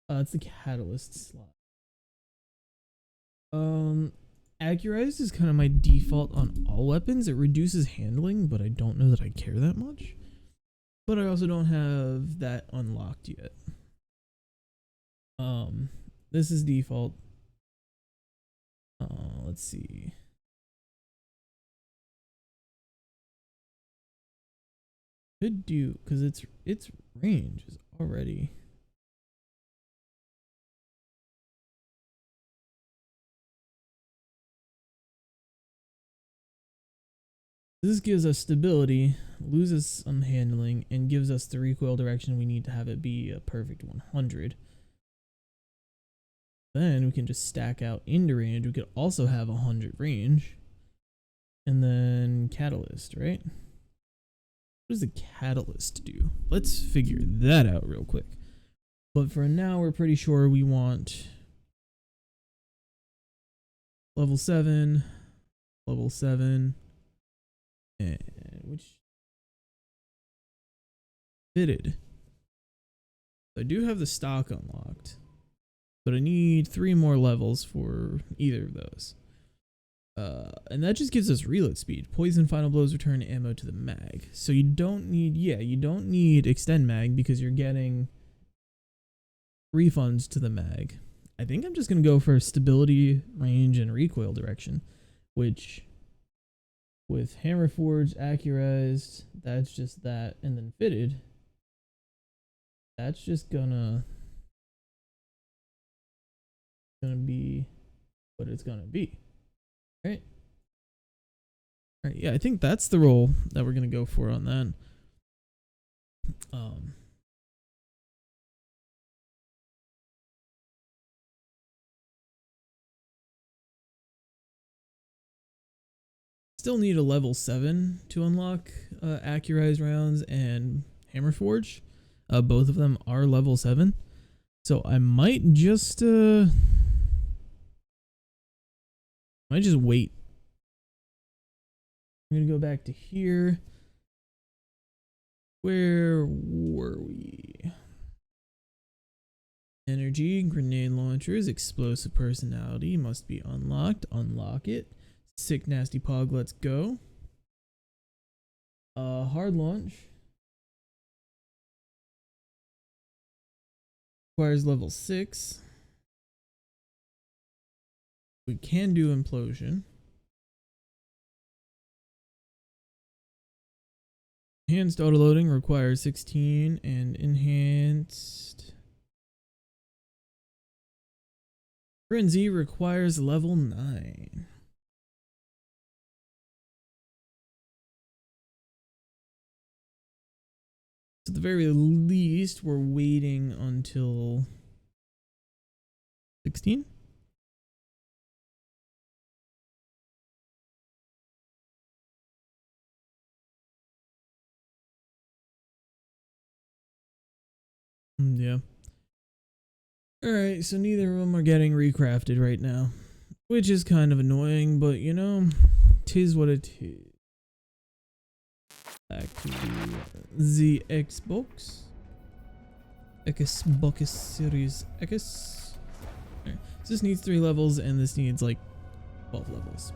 It's the catalyst slot. Accurized is kind of my default on all weapons. It reduces handling, but I don't know that I care that much. But I also don't have that unlocked yet. This is default. Let's see. Could do, because its range is already. This gives us stability, loses some handling, and gives us the recoil direction we need to have it be a perfect 100. Then we can just stack out into range. We could also have 100 range. And then catalyst, right? What does the catalyst do? Let's figure that out real quick. But for now, we're pretty sure we want level 7, and which fitted. I do have the stock unlocked, but I need 3 more levels for either of those. And that just gives us reload speed. Poison final blows return ammo to the mag. So you don't need extend mag because you're getting refunds to the mag. I think I'm just going to go for stability, range, and recoil direction, which with hammer forged, accurized, that's just that, and then fitted, that's just gonna be what it's gonna be, right? All right, yeah, I think that's the roll that we're gonna go for on that. Still need a level 7 to unlock accurized rounds and hammer forge. Both of them are level 7, so I might just wait. I'm gonna go back to here. Where were we? Energy, grenade launchers, explosive personality must be unlocked. Unlock it. Sick nasty pog, let's go. Hard launch requires level 6. We can do implosion. Enhanced autoloading requires 16, and enhanced frenzy requires level 9. At the very least, we're waiting until 16. Yeah. Alright, so neither of them are getting recrafted right now, which is kind of annoying, but you know, 'tis what it is. Back to the Xbox Series X. Right. So this needs 3 levels, and this needs like 12 levels.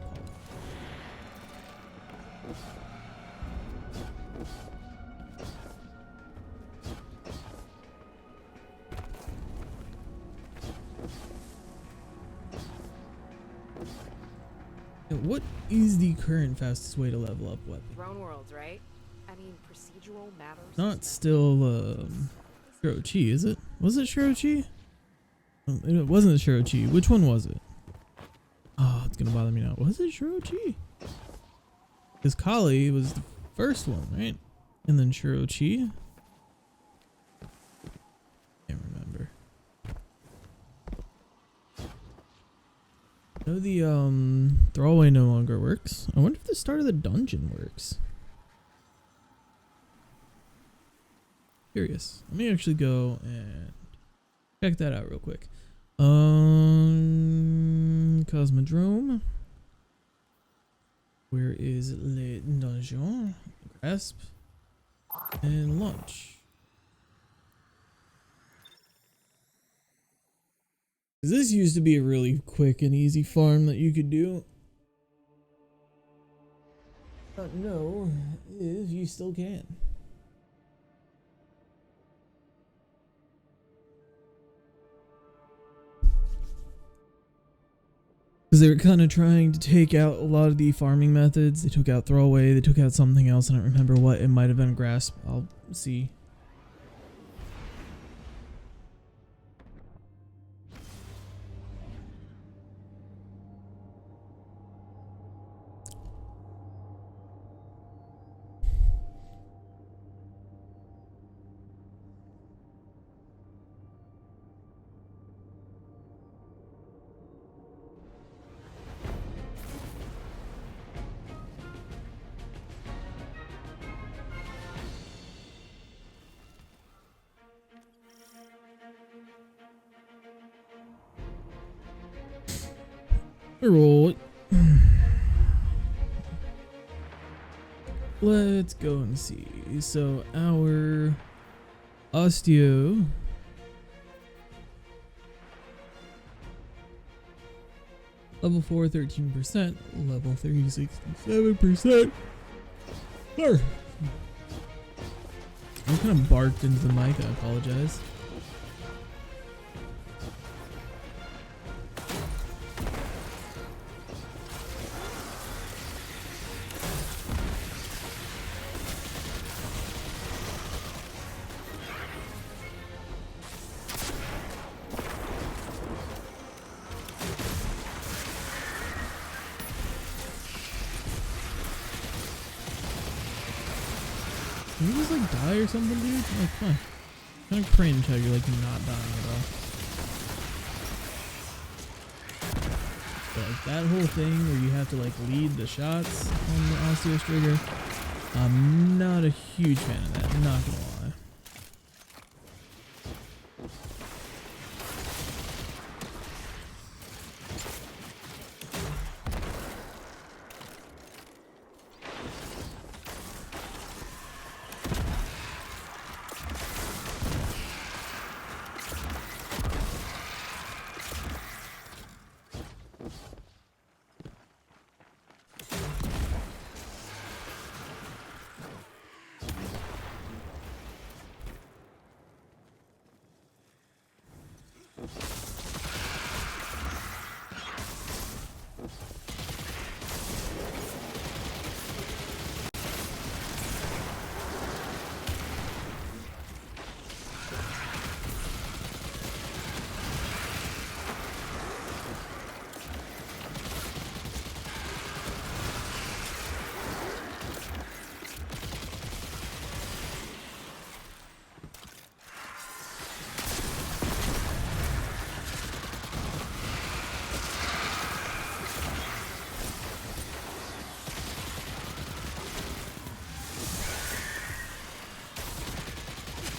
What is the current fastest way to level up weapon? Drone worlds, right? I mean, procedural matters. Not still Shirochi, is it? Was it Shirochi? It wasn't Shirochi. Which one was it? Oh, it's gonna bother me now. Was it Shirochi? Because Kali was the first one, right? And then Shirochi. Can't remember. I know the throwaway no longer works. I wonder if the start of the dungeon works. Curious. Let me actually go and check that out real quick. Cosmodrome. Where is Le Donjon? Grasp. And launch. 'Cause this used to be a really quick and easy farm that you could do. But no, if you still can. Because they were kind of trying to take out a lot of the farming methods. They took out throwaway, they took out something else. I don't remember what. It might have been grasp. I'll see. Roll it. Let's go and see. So our osteo level 4 13%, level 3 67%. I kind of barked into the mic, I apologize. Can you just like die or something, dude? Like, come on. Kind of cringe how you're like not dying at all. But like that whole thing where you have to like lead the shots on the Osteos trigger, I'm not a huge fan of that, I'm not gonna lie.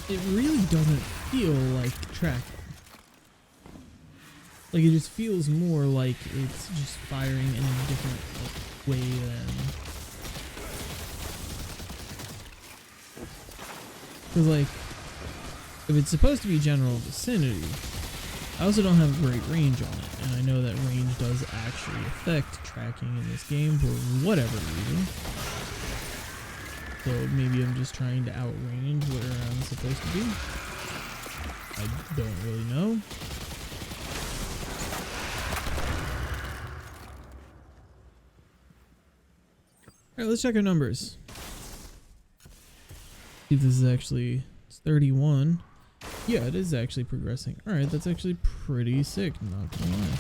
It really doesn't feel like tracking. Like it just feels more like it's just firing in a different like, way than. Because like, if it's supposed to be general vicinity, I also don't have great range on it, and I know that range does actually affect tracking in this game for whatever reason. So maybe I'm just trying to outrange where I'm supposed to be. I don't really know. Alright, let's check our numbers. See if this is actually, it's 31. Yeah, it is actually progressing. Alright, that's actually pretty sick, not gonna lie.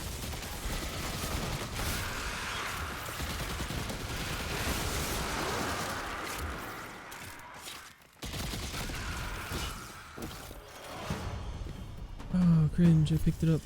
Oh, cringe, I picked it up.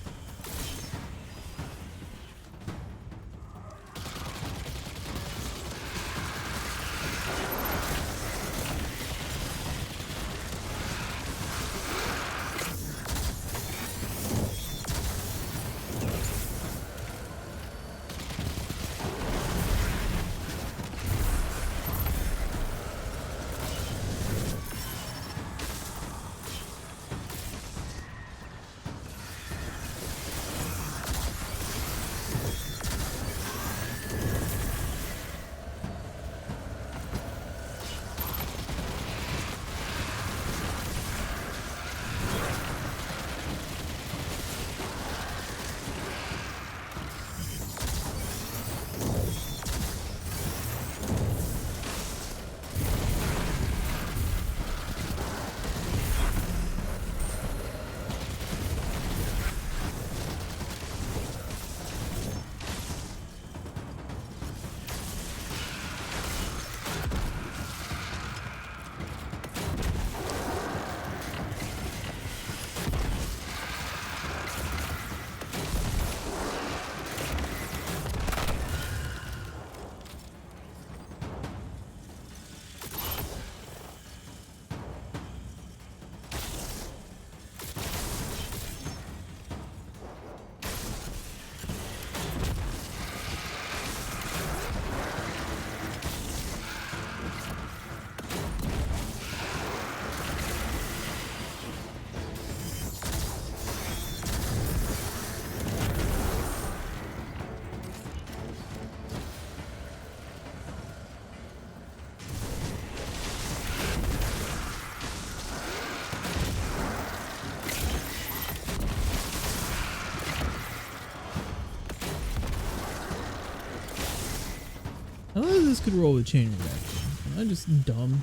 I don't know if this could roll with chain reaction. Am I just dumb?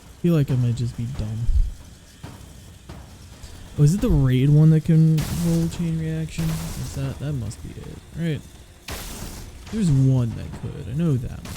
I feel like I might just be dumb. Oh, is it the raid one that can roll chain reaction? Is that must be it, right? There's one that could. I know that much.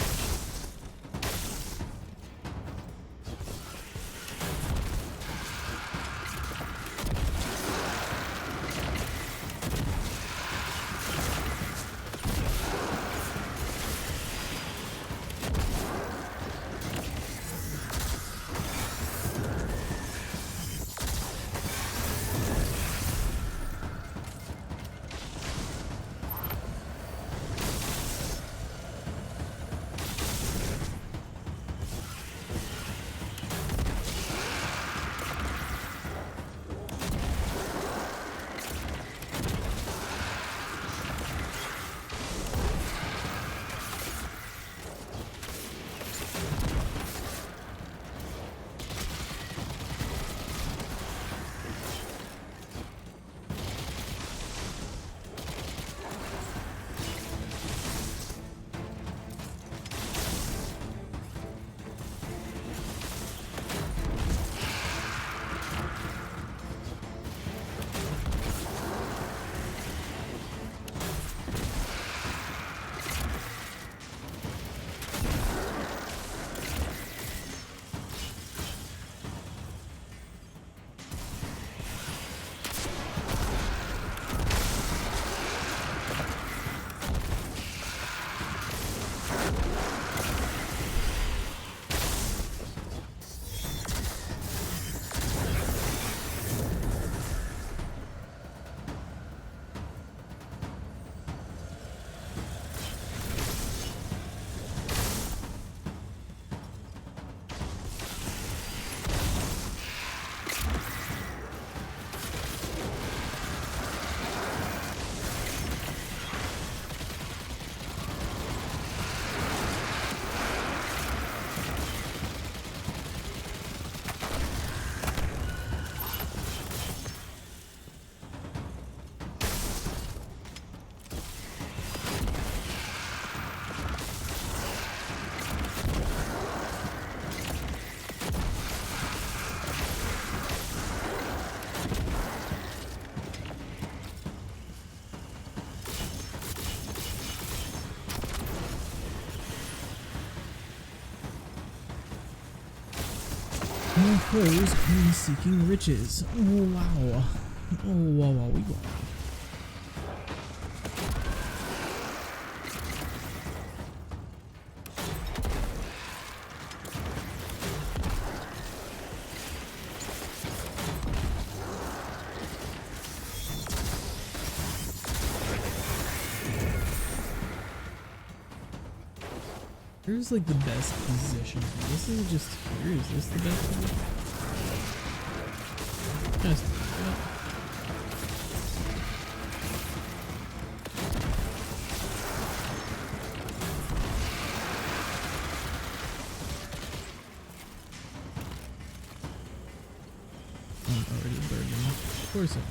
more foes, only seeking riches. Oh wow. Oh wow, wow, we go. Here's like the best position. This is just here. Is this the best position? Yes. I'm already burning. Of course I am.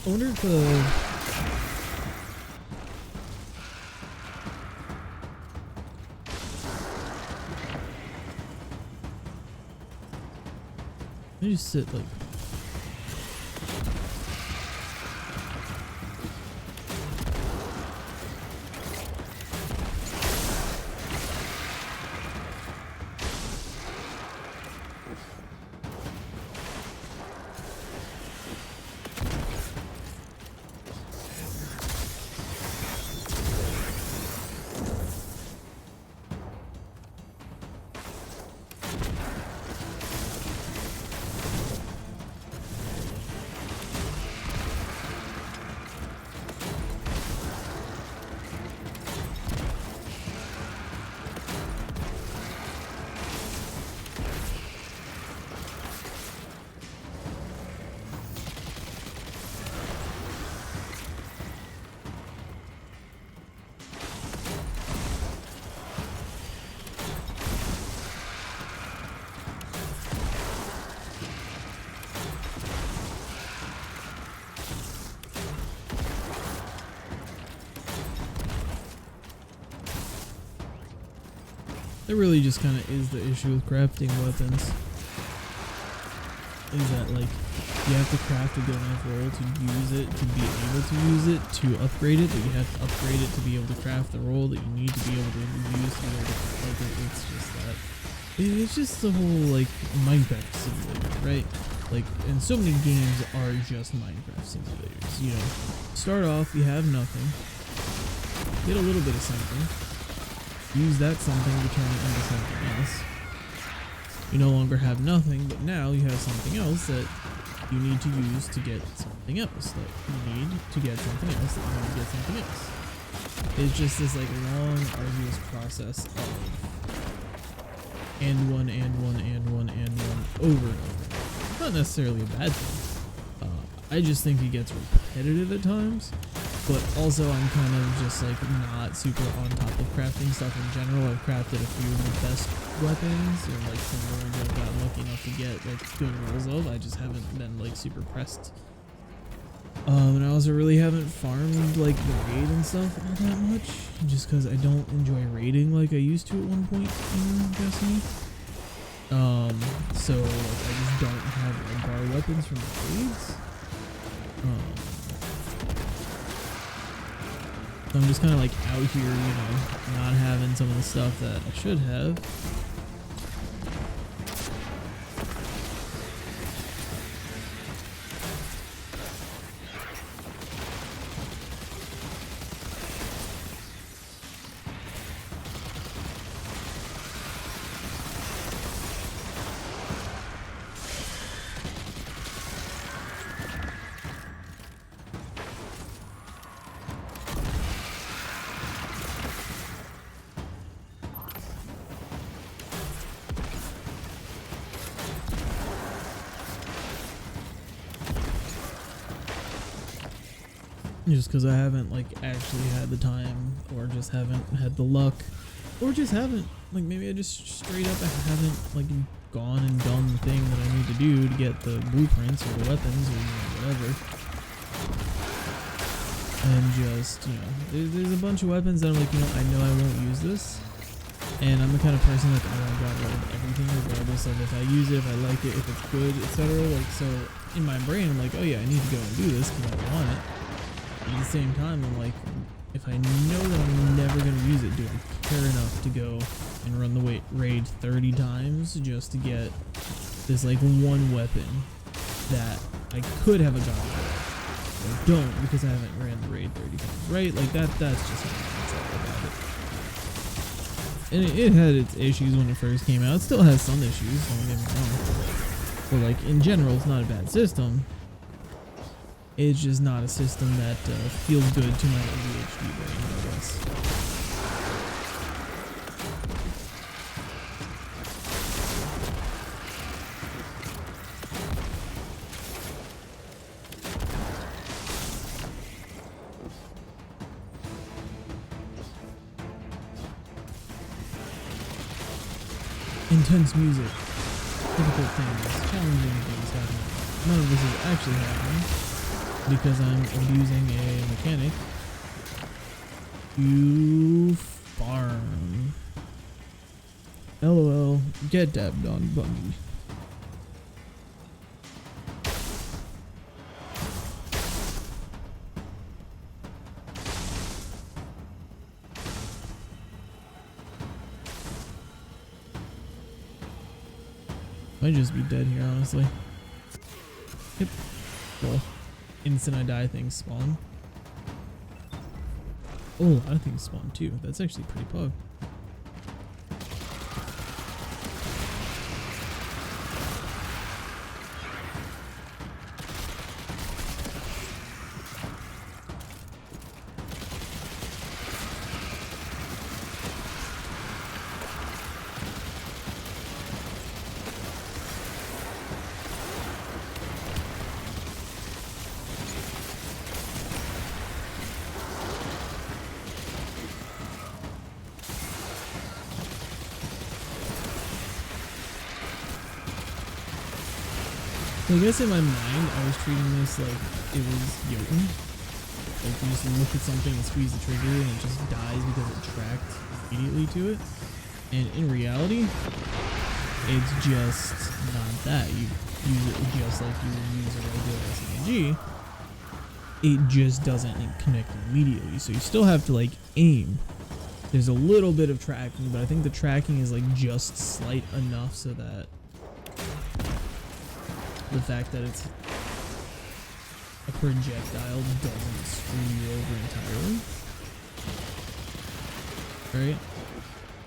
I wonder if I just sit like that really just kind of is the issue with crafting weapons. Is that like you have to craft a good enough roll to use it, to be able to use it, to upgrade it, but you have to upgrade it to be able to craft the roll that you need to be able to use to be able to like it's just that. It's just the whole like Minecraft simulator, right? Like, and so many games are just Minecraft simulators. You know, start off, you have nothing, get a little bit of something. Use that something to turn it into something else. You no longer have nothing, but now you have something else that you need to use to get something else. That you need to get something else that you need to get something else. It's just this like long, arduous process of and one over and over. It's not necessarily a bad thing. I just think it gets repetitive at times. But also I'm kind of just like not super on top of crafting stuff in general. I've crafted a few of the best weapons and like some of the ones I've gotten lucky enough to get like good rolls of. I just haven't been like super pressed. And I also really haven't farmed like the raid and stuff all that much. Just because I don't enjoy raiding like I used to at one point in Destiny. So like I just don't have like bar weapons from the raids. I'm just kind of like out here, you know, not having some of the stuff that I should have. just because I haven't like actually had the time, or just haven't had the luck, or just haven't like, maybe I just straight up haven't like gone and done the thing that I need to do to get the blueprints or the weapons or whatever. And just, you know, there's a bunch of weapons that I'm like, you know I won't use this. And I'm the kind of person that I want to grab rid of everything regardless of if I use it, if I like it, if it's good, etc. Like, so in my brain, I'm like, oh yeah, I need to go and do this because I want it. But at the same time, I'm like, if I know that I'm never going to use it, do I care enough to go and run the raid 30 times just to get this like one weapon that I could have a gun with, or don't because I haven't ran the raid 30 times, right? Like that's just how I'm excited about it. And it had its issues when it first came out. It still has some issues, don't get me wrong. But like in general, it's not a bad system. It's just not a system that feels good to my ADHD brain, I guess. Intense music, difficult things, challenging things happening. None of this is actually happening because I'm abusing a mechanic. You farm. LOL, get dabbed on, Bungie. Might just be dead here, honestly. Yep. Well, instant I die things spawn. Oh, a lot of things spawn too. That's actually pretty pug. So I guess in my mind, I was treating this like it was Jotun. Like you just look at something and squeeze the trigger and it just dies because it tracked immediately to it. And in reality, it's just not that. You use it just like you would use a regular SMG. It just doesn't connect immediately. So you still have to like aim. There's a little bit of tracking, but I think the tracking is like just slight enough so that the fact that it's a projectile doesn't screw you over entirely, right?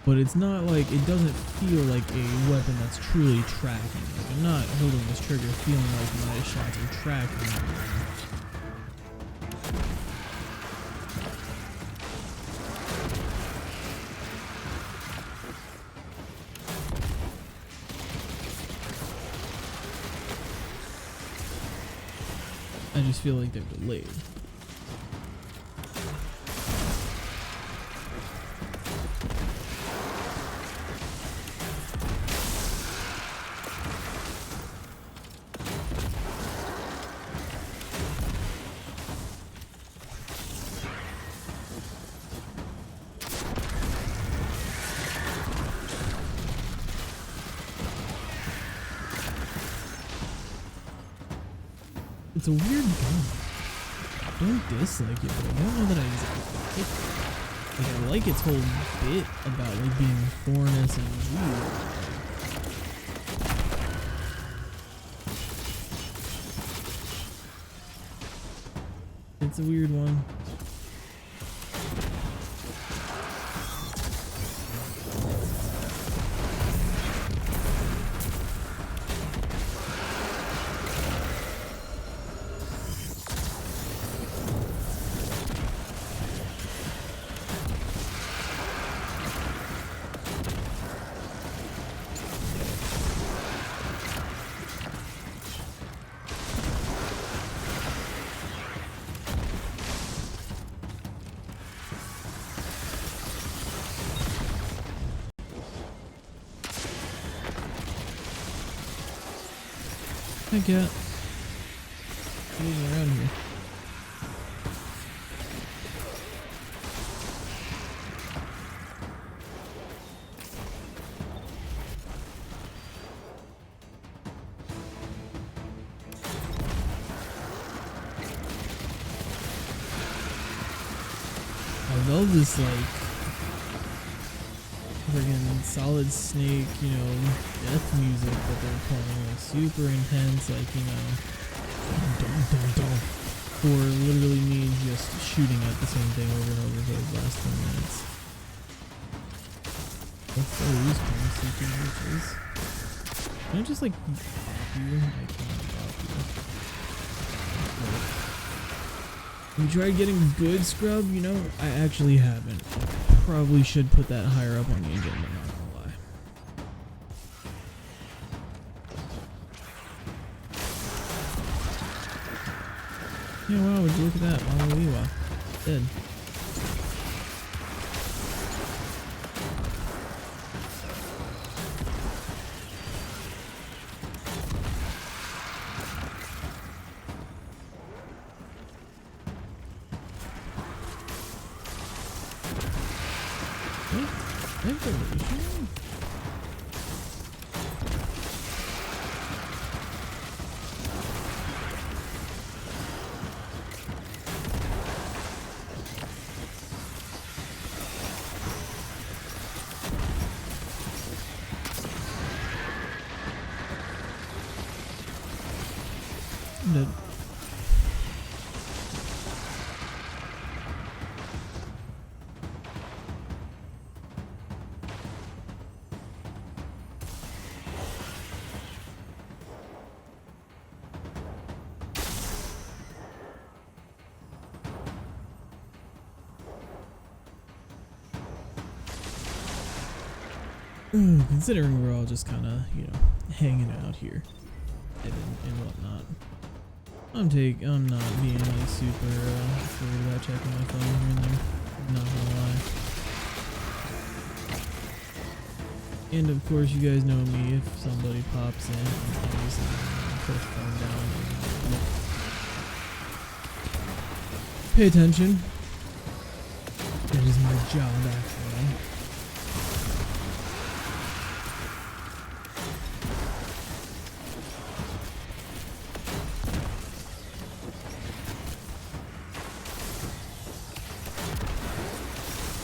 But it's not like, it doesn't feel like a weapon that's truly tracking. Like I'm not holding this trigger feeling like my shots are tracking. I just feel like they're delayed. It's a weird gun. I don't dislike it, but I don't know that I exactly like it. Like, I like its whole bit about like being foreign SMG. It's a weird one. Hi, cat. Moving around here. I love this, like, friggin' Solid Snake, you know, death music that they're playing. Like, super intense, like, you know, dum dum dum. For literally me just shooting at the same thing over and over for the last 10 minutes. What's those kind of seeking witches? Can I just, like, pop you? I can't pop you. You tried getting good scrub? You know, I actually haven't. Probably should put that higher up on the agenda, not gonna lie. Yeah, wow, would you look at that? Malaliwa. Dead. Ventilation? I'm dead. Considering we're all just kind of, you know, hanging out here and whatnot, I'm not being like super worried about checking my phone here and there. I'm not gonna lie. And of course, you guys know me. If somebody pops in, I'm obviously gonna put the phone down and pay attention. That is my job, after all.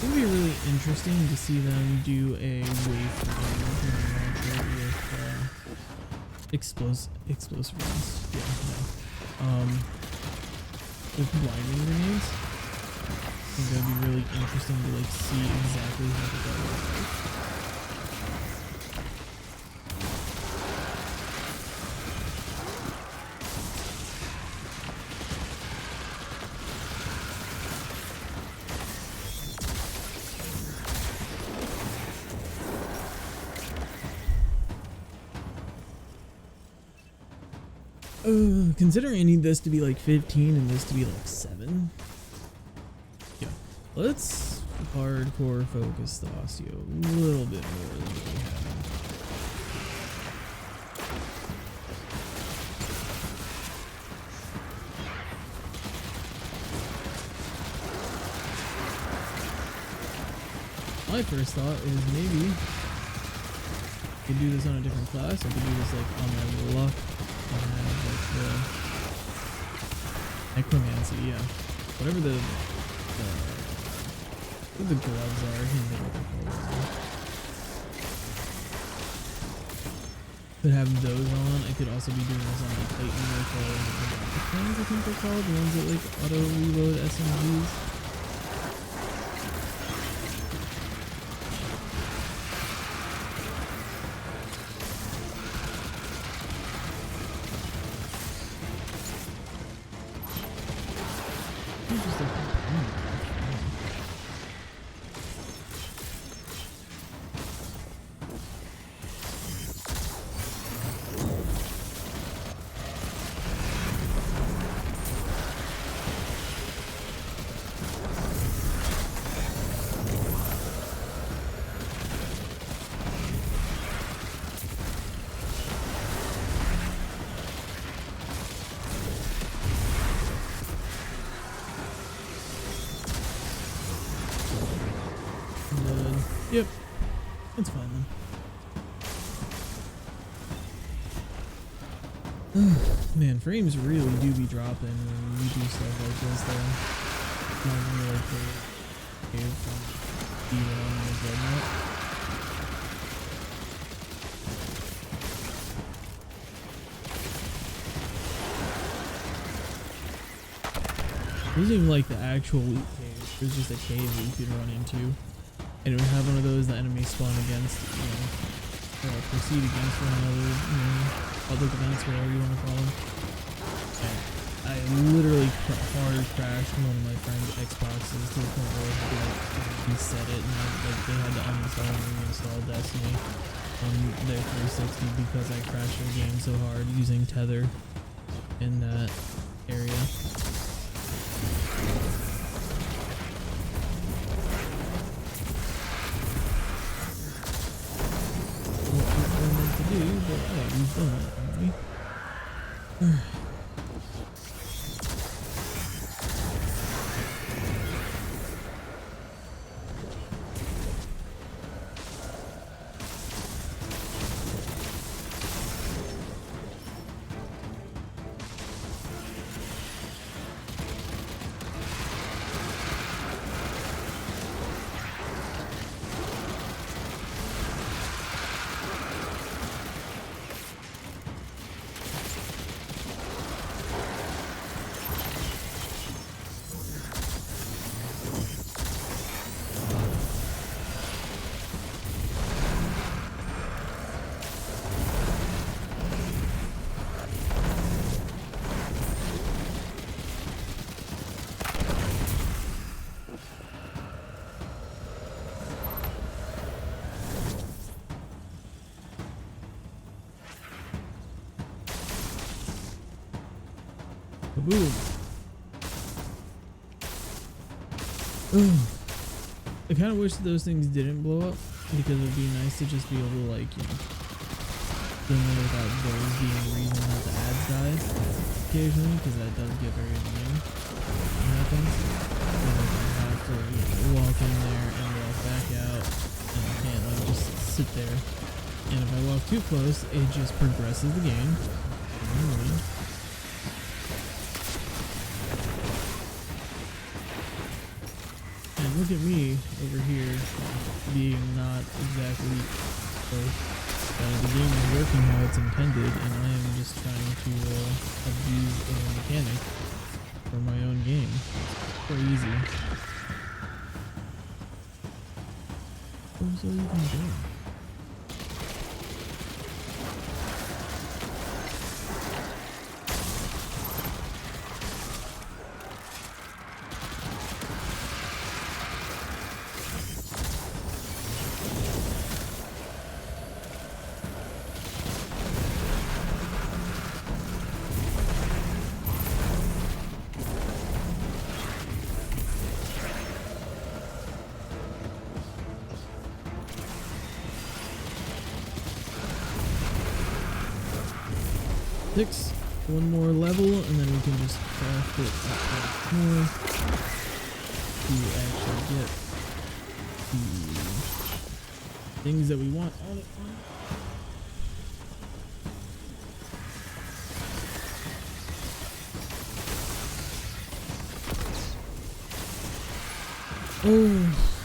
It would be really interesting to see them do a wave launcher with explosive rounds. Yeah, no. With blinding grenades. I think that would be really interesting to like see exactly how that works. Considering I need this to be like 15 and this to be like 7. Yeah. Let's hardcore focus the osteo a little bit more than we have. My first thought is maybe I could do this on a different class. I could do this like on my luck. Like the necromancy, yeah. Whatever the gloves are, I can't think what they're called. Could have those on. I could also be doing this on like Titan rifles, I think they're called, the ones that like auto reload SMGs. Yep. That's fine then. Man, frames really do be dropping when we do stuff like this though. Not really like the cave from D1 and Dreadnought. It wasn't even like the actual loot cave. It was just a cave that you could run into. And it would have one of those the enemies spawn against, you know, proceed against one another, you know, public events, whatever you want to call them. And I literally hard crashed one of my friend's Xboxes to the point where I had to like reset it, and they had to uninstall and reinstall Destiny on their 360 because I crashed their game so hard using Tether in that area. But oh, we've done it, haven't we? Boom. I kind of wish that those things didn't blow up because it would be nice to just be able to, like, you know, game without those being the reason that the ads die occasionally, because that does get very annoying when it happens. And like, I have to, you know, walk in there and walk back out, and I can't like just sit there. And if I walk too close, it just progresses the game. Look at me over here being not exactly close. The game is working how it's intended, and I am just trying to abuse a mechanic for my own game. It's so easy. What was I even doing? One more level, and then we can just craft it up more to actually get the things that we want on it. Oh,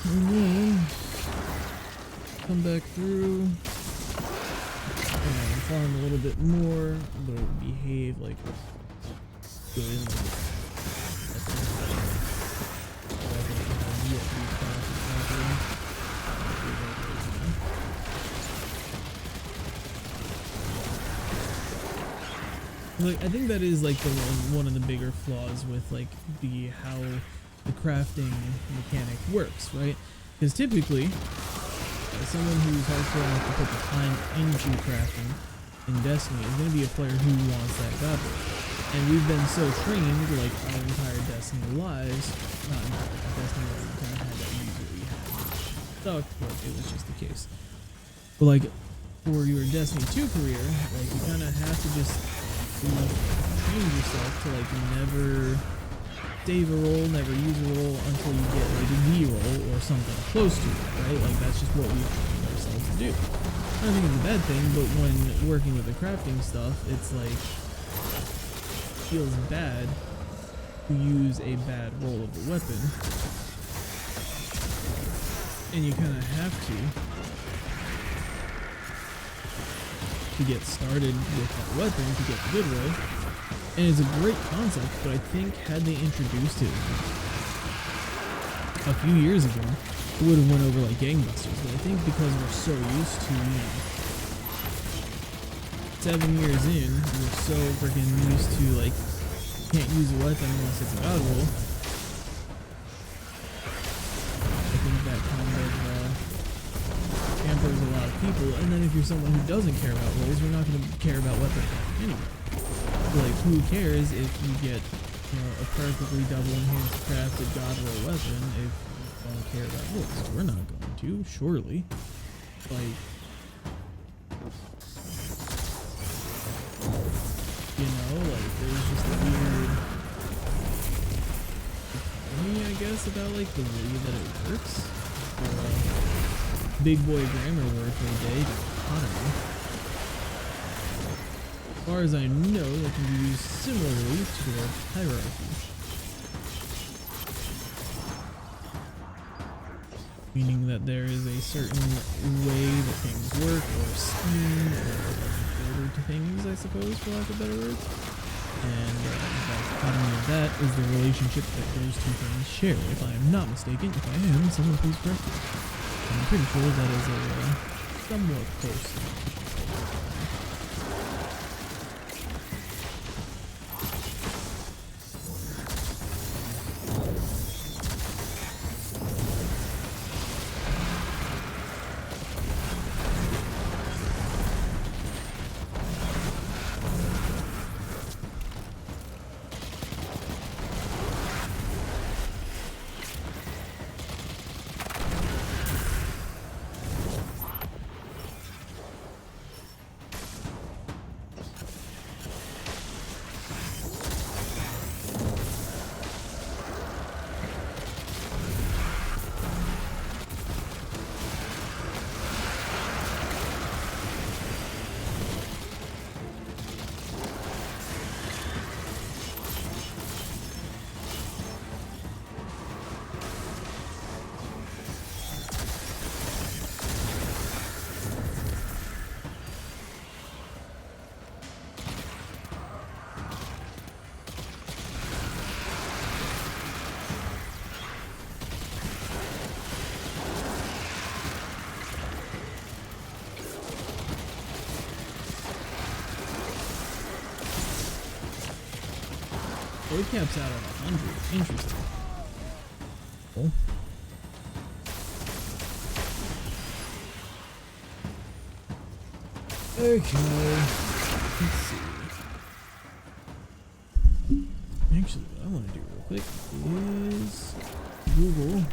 and then come back through. Farm a little bit more, but it would behave like good. Like, I think that is like the one of the bigger flaws with like how the crafting mechanic works, right? Because typically, someone who's hardcore enough to put the time into crafting in Destiny is going to be a player who wants that goblet. And we've been so trained, like our entire Destiny lives, not entire Destiny, we kind of had that user we had, which sucked, but it was just the case. But like, for your Destiny 2 career, like you kind of have to just train yourself to like never save a roll, never use a roll until you get like the roll or something close to it, right? Like that's just what we've trained ourselves to do. I don't think it's a bad thing, but when working with the crafting stuff, it's like feels bad to use a bad roll of a weapon, and you kind of have to get started with that weapon to get the good roll. And it's a great concept, but I think had they introduced it a few years ago, it would have went over like gangbusters. But I think because we're so used to, 7 years in, we're so freaking used to like can't use a weapon unless it's a god roll. I think that kind of hampers a lot of people. And then if you're someone who doesn't care about rolls, you're not going to care about weapon anyway. Like, who cares if you get, a perfectly double enhanced crafted god roll weapon if you don't care about rolls? We're not going to, surely. Like, like there's just a weird economy, I guess, about like the way that it works. Or big boy grammar word for the day, economy. As far as I know, that can be used similarly to a hierarchy. Meaning that there is a certain way that things work, or scheme, or order to things, I suppose, for lack of better words. And the economy of that is the relationship that those two things share. If I am not mistaken, if I am, someone please correct me. I'm pretty sure that is a somewhat close. It caps out on 100. Interesting. Cool. Okay. Let's see. Actually, what I want to do real quick is Google.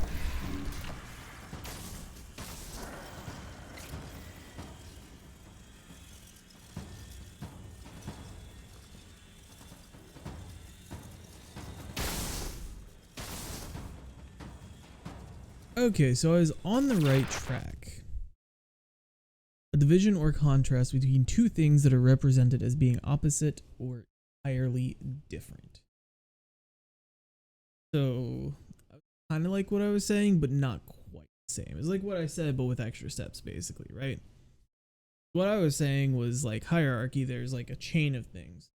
Okay, so I was on the right track. A division or contrast between two things that are represented as being opposite or entirely different. So, kind of like what I was saying, but not quite the same. It's like what I said, but with extra steps, basically, right? What I was saying was like hierarchy, there's like a chain of things,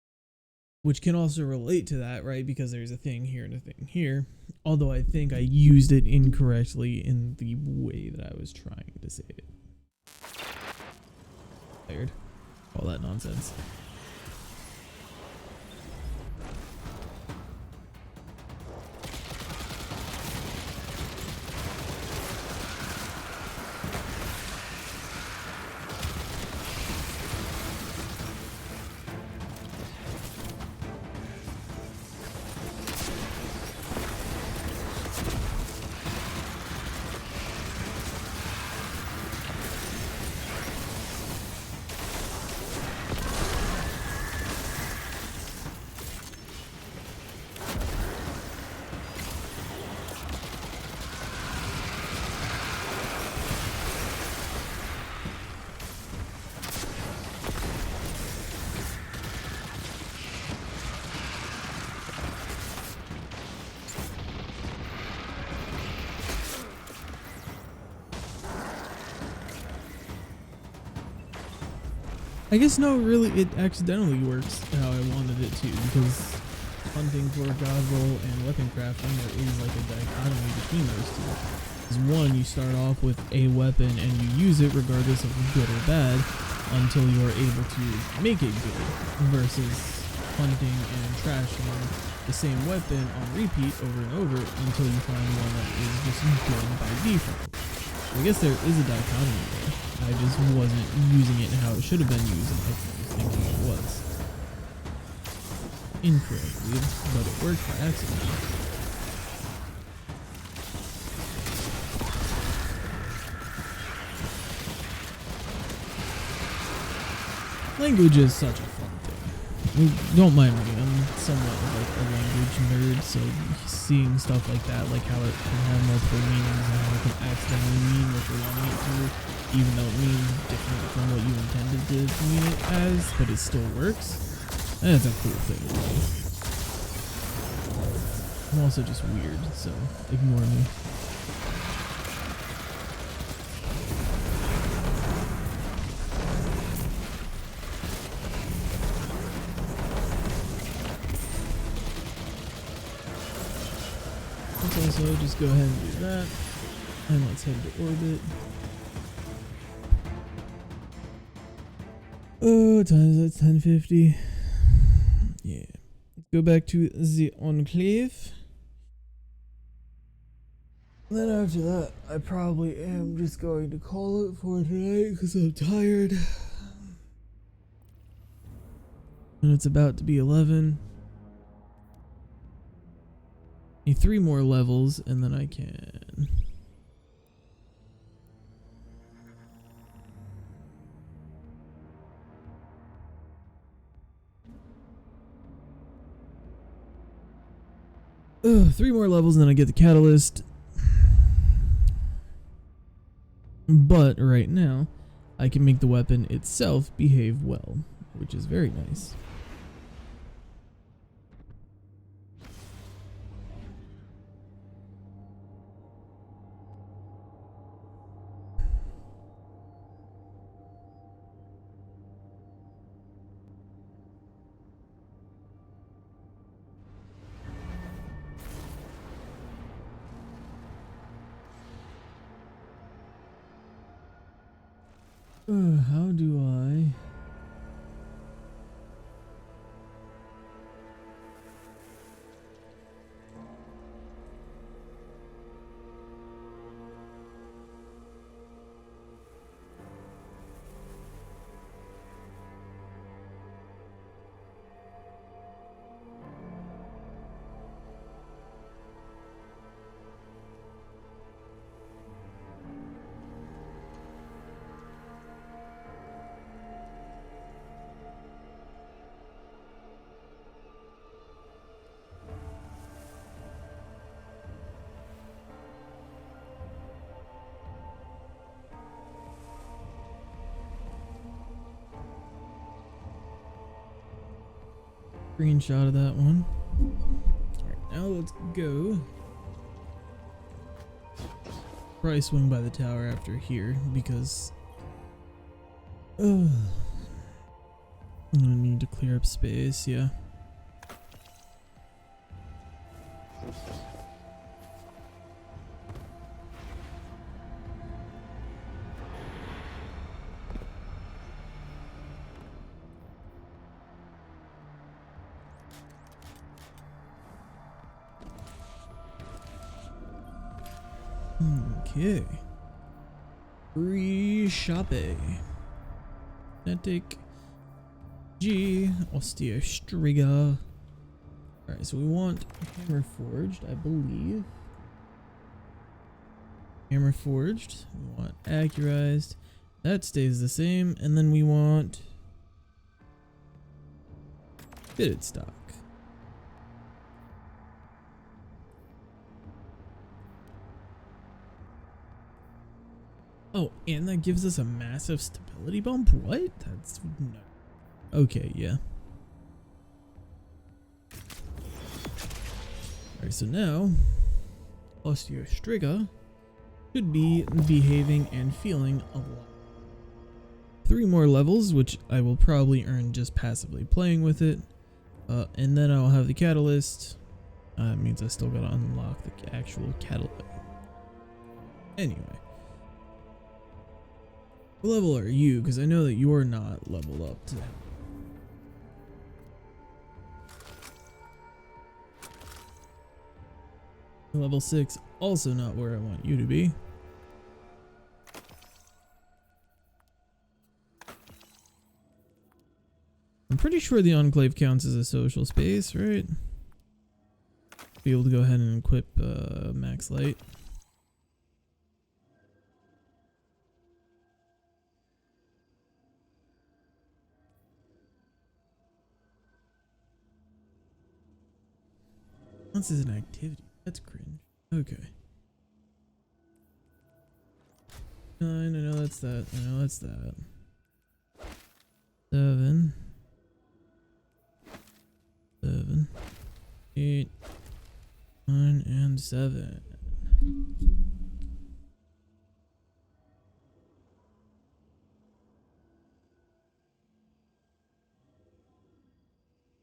which can also relate to that, right? Because there's a thing here and a thing here. Although I think I used it incorrectly in the way that I was trying to say it. Tired. All that nonsense. I guess no, really, it accidentally works how I wanted it to, because hunting for god roll and weapon crafting, there is like a dichotomy between those two. Because one, you start off with a weapon and you use it regardless of good or bad until you are able to make it good, versus hunting and trashing the same weapon on repeat over and over until you find one that is just good by default. I guess there is a dichotomy there. I just wasn't using it how it should have been used, and I was thinking it was. Incorrectly, but it worked by accident. Language is such a fun thing. Don't mind me, I'm somewhat of like a language nerd, so seeing stuff like that, like how it can have multiple meanings and how it can accidentally mean what you're wanting it to, even though it means different from what you intended to mean it as, but it still works. That's a cool thing. I'm also just weird, so ignore me. Let's also just go ahead and do that, and let's head to orbit. Oh, time is at 10:50. Yeah. Let's go back to the Enclave. And then after that, I probably am just going to call it for tonight because I'm tired. And it's about to be 11. Need 3 more levels and then I can. Ugh, 3 more levels and then I get the catalyst. But right now, I can make the weapon itself behave well, which is very nice. How do I? Screenshot of that one. Alright, now let's go. Probably swing by the tower after here because I'm gonna need to clear up space, yeah. Okay. Free shopping. Kinetic G. Austere Striga. Alright, so we want Hammer Forged, I believe. Hammer Forged. We want Accurized. That stays the same. And then we want Fitted Stock. Oh, and that gives us a massive stability bump? What? That's no. Okay, yeah. Alright, so now Osteostriga should be behaving and feeling a lot. 3 more levels, which I will probably earn just passively playing with it. And then I'll have the catalyst. It means I still gotta unlock the actual catalyst. Anyway. What level are you? Because I know that you're not leveled up to. Level 6, also not where I want you to be. I'm pretty sure the Enclave counts as a social space, right? Be able to go ahead and equip Max Light. This is an activity. That's cringe. Okay. 9, I know that's that. I know that's that. 7. 7. 8. 9 and 7.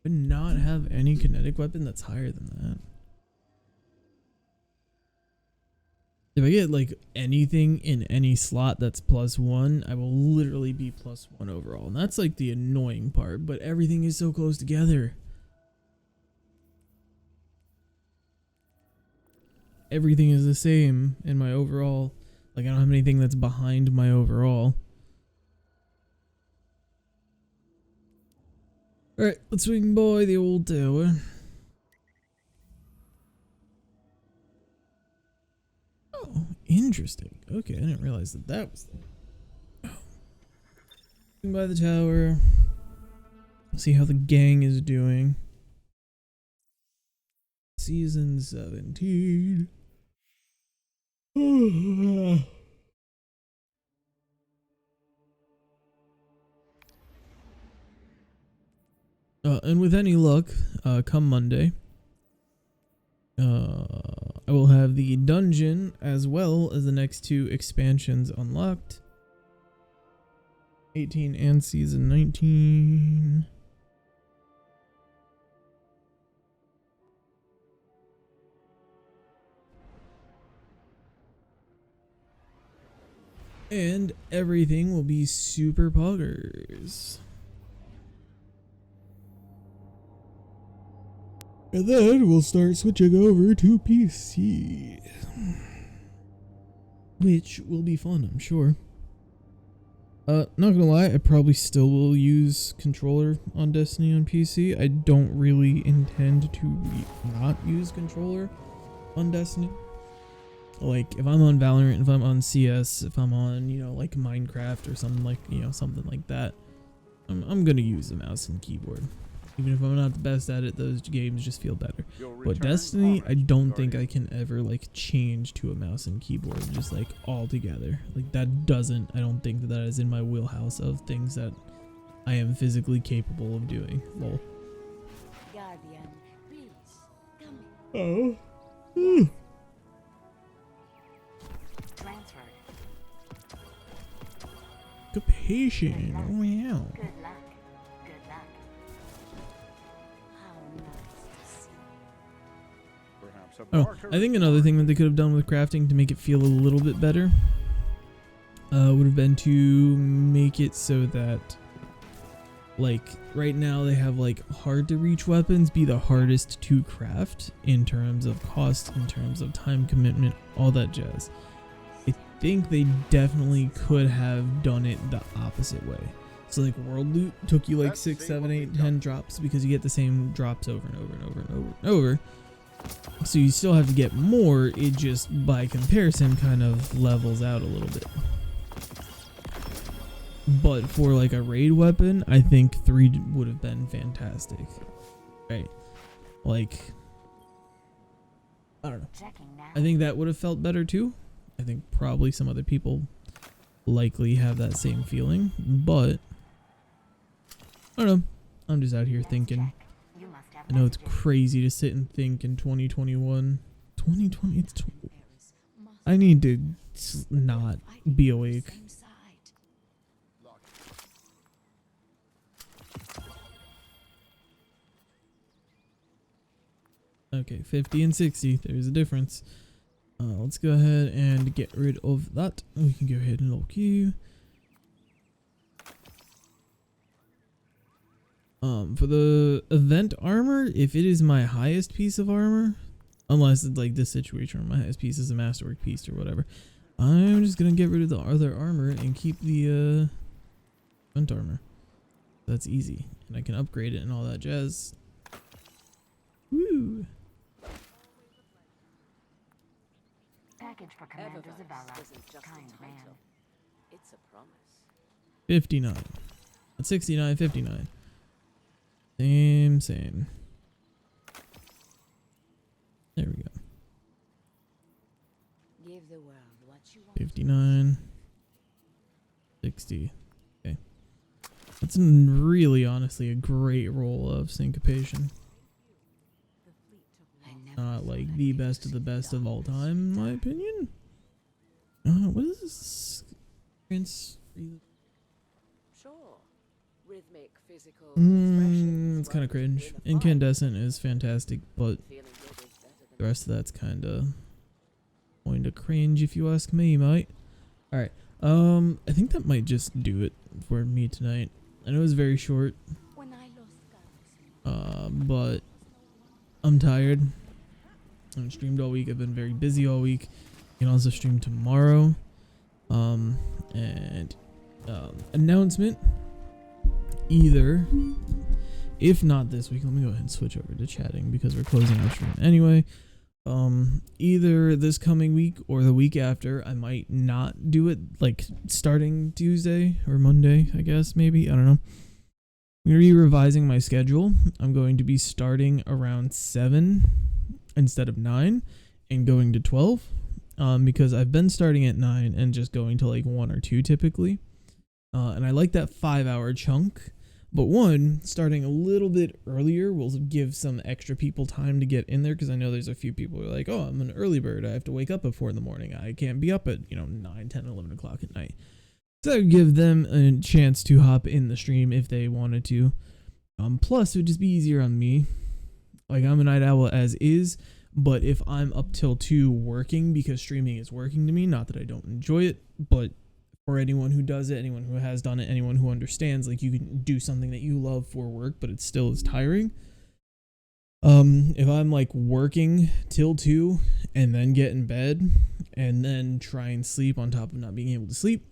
Would not have any kinetic weapon that's higher than that. If I get like anything in any slot that's +1, I will literally be +1 overall. And that's like the annoying part, but everything is so close together. Everything is the same in my overall. Like I don't have anything that's behind my overall. Alright, let's swing by the old tower. Oh, interesting. Okay, I didn't realize that that was there. Oh. Swing by the tower. See how the gang is doing. Season 17. And with any luck, come Monday, I will have the dungeon as well as the next 2 expansions unlocked. 18 and season 19. And everything will be super poggers. And then we'll start switching over to PC. Which will be fun, I'm sure. Not gonna lie, I probably still will use controller on Destiny on PC. I don't really intend to not use controller on Destiny. Like, if I'm on Valorant, if I'm on CS, if I'm on, you know, like Minecraft or something like, you know, something like that, I'm gonna use a mouse and keyboard. Even if I'm not the best at it, those games just feel better. But Destiny, I don't think I can ever like change to a mouse and keyboard just like all together. Like that doesn't, I don't think that is in my wheelhouse of things that I am physically capable of doing. Lol. Guardian, please, come in. Oh. Transferred. Occupation. Oh yeah. Good luck. Good luck. How nice to see you. Perhaps a Oh, barter I think another thing that they could have done with crafting to make it feel a little bit better would have been to make it so that, like, right now they have like hard to reach weapons be the hardest to craft in terms of cost, in terms of time commitment, all that jazz. I think they definitely could have done it the opposite way. So like world loot took you like Let's 6, see 7, what 8, we've 10 got. drops because you get the same drops over and over and over and over and over. So you still have to get more, it just by comparison kind of levels out a little bit. But for like a raid weapon, I think 3 would have been fantastic. Right. Like, I don't know. Checking now. I think that would have felt better too. I think probably some other people likely have that same feeling, but I don't know. I'm just out here thinking. You must have I know it's messages. crazy to sit and think in 2021. 2020, it's I need to not be awake. Okay, 50 and 60. There's a difference. Let's go ahead and get rid of that. We can go ahead and lock you. For the event armor, if it is my highest piece of armor, unless it's like this situation where my highest piece is a masterwork piece or whatever, I'm just gonna get rid of the other armor and keep the event armor. That's easy, and I can upgrade it and all that jazz. Woo! Package for Commander Evervice Zabella. isn't just a Kind man. title. It's a promise. 59. At 69, 59. Same. There we go. Give the world what you want. 59. 60. Okay. That's really honestly a great roll of syncopation. Not like the best of all time, in my opinion. What is this? Sure. Rhythmic, physical It's kind of cringe. Incandescent is fantastic, but the rest of that's kind of cringe if you ask me, mate. All right. I think that might just do it for me tonight. I know it's very short. But I'm tired. I haven't streamed all week. I've been very busy all week. You can also stream tomorrow. Announcement. Either, if not this week, let me go ahead and switch over to chatting because we're closing the stream anyway. Either this coming week or the week after, I might not do it, like starting Tuesday or Monday, I guess, maybe. I don't know. I'm going to be revising my schedule. I'm going to be starting around 7 instead of 9 and going to 12, because I've been starting at 9 and just going to like 1 or 2 typically. And I like that 5-hour chunk, but starting a little bit earlier will give some extra people time to get in there, because I know there's a few people who are like, oh, I'm an early bird, I have to wake up at 4 in the morning, I can't be up at 9, 10, 11 o'clock at night. So give them a chance to hop in the stream if they wanted to. Plus it would just be easier on me. Like, I'm a night owl as is, but if I'm up till 2 working because streaming is working to me, not that I don't enjoy it, but for anyone who does it, anyone who has done it, anyone who understands, like, you can do something that you love for work, but it still is tiring. If I'm like working till 2 and then get in bed and then try and sleep on top of not being able to sleep,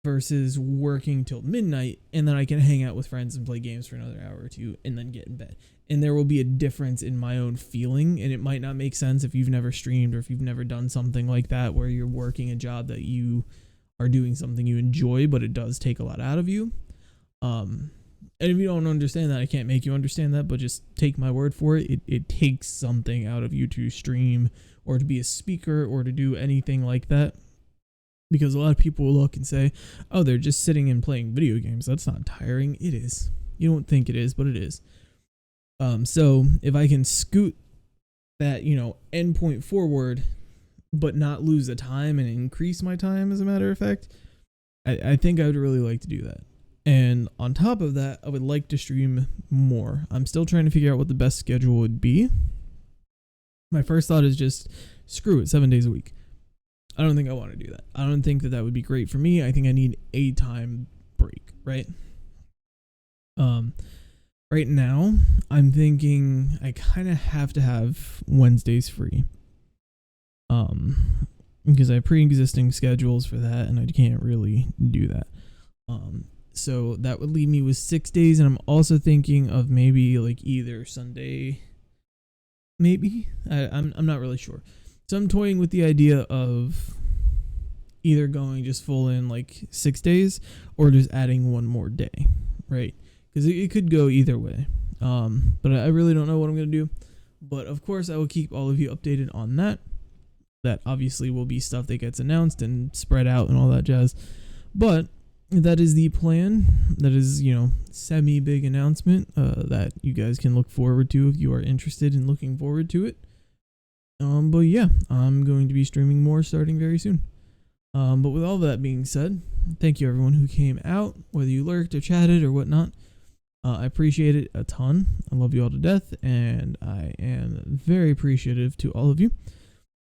versus working till midnight and then I can hang out with friends and play games for another hour or 2 and then get in bed. And there will be a difference in my own feeling, and it might not make sense if you've never streamed or if you've never done something like that where you're working a job that you are doing something you enjoy, but it does take a lot out of you. And if you don't understand that, I can't make you understand that, but just take my word for it. It takes something out of you to stream or to be a speaker or to do anything like that. Because a lot of people will look and say, oh, they're just sitting and playing video games. That's not tiring. It is. You don't think it is, but it is. So if I can scoot that, endpoint forward, but not lose the time and increase my time, as a matter of fact, I think I would really like to do that. And on top of that, I would like to stream more. I'm still trying to figure out what the best schedule would be. My first thought is just screw it, 7 days a week. I don't think I want to do that. I don't think that would be great for me. I think I need a time break, right? Right now, I'm thinking I kind of have to have Wednesdays free. Because I have pre-existing schedules for that, and I can't really do that. So that would leave me with 6 days, and I'm also thinking of maybe like either Sunday, maybe. I'm not really sure. So I'm toying with the idea of either going just full in like 6 days or just adding one more day, right? Because it could go either way. But I really don't know what I'm going to do. But of course, I will keep all of you updated on that. That obviously will be stuff that gets announced and spread out and all that jazz. But that is the plan. That is, semi-big announcement that you guys can look forward to if you are interested in looking forward to it. But yeah, I'm going to be streaming more starting very soon. But with all that being said, thank you everyone who came out, whether you lurked or chatted or whatnot. I appreciate it a ton. I love you all to death, and I am very appreciative to all of you.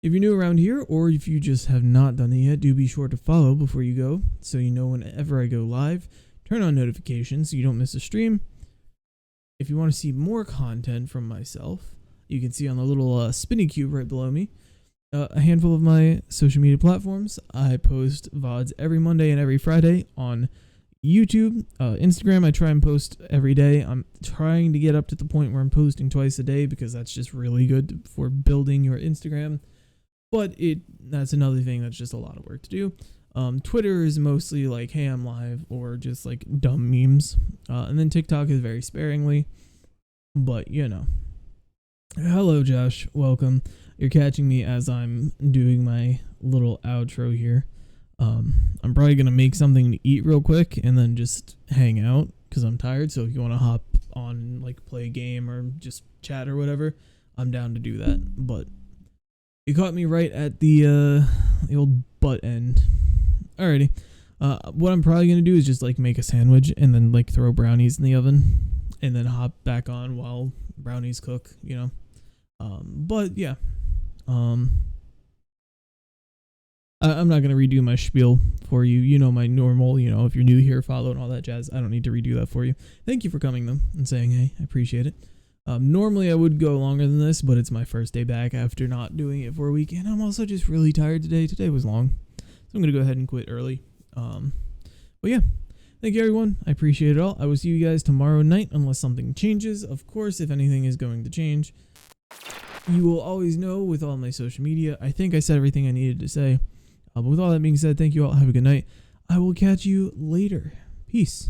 If you're new around here, or if you just have not done it yet, do be sure to follow before you go, so you know whenever I go live. Turn on notifications so you don't miss a stream. If you want to see more content from myself, you can see on the little spinny cube right below me a handful of my social media platforms. I post VODs every Monday and every Friday on YouTube. Instagram, I try and post every day. I'm trying to get up to the point where I'm posting twice a day because that's just really good for building your Instagram. But that's another thing that's just a lot of work to do. Twitter is mostly like, hey, I'm live, or just like dumb memes. And then TikTok is very sparingly. But, you know. Hello, Josh. Welcome. You're catching me as I'm doing my little outro here. I'm probably going to make something to eat real quick and then just hang out because I'm tired. So if you want to hop on, like play a game or just chat or whatever, I'm down to do that. But you caught me right at the old butt end. Alrighty. What I'm probably going to do is just like make a sandwich and then like throw brownies in the oven and then hop back on while brownies cook, you know. But yeah. I'm not going to redo my spiel for you. You know my normal, you know, if you're new here, follow and all that jazz. I don't need to redo that for you. Thank you for coming, though, and saying hey. I appreciate it. Normally, I would go longer than this, but it's my first day back after not doing it for a week, and I'm also just really tired today. Today was long, so I'm going to go ahead and quit early. But yeah, thank you, everyone. I appreciate it all. I will see you guys tomorrow night, unless something changes. Of course, if anything is going to change, you will always know with all my social media. I think I said everything I needed to say. But with all that being said, thank you all. Have a good night. I will catch you later. Peace.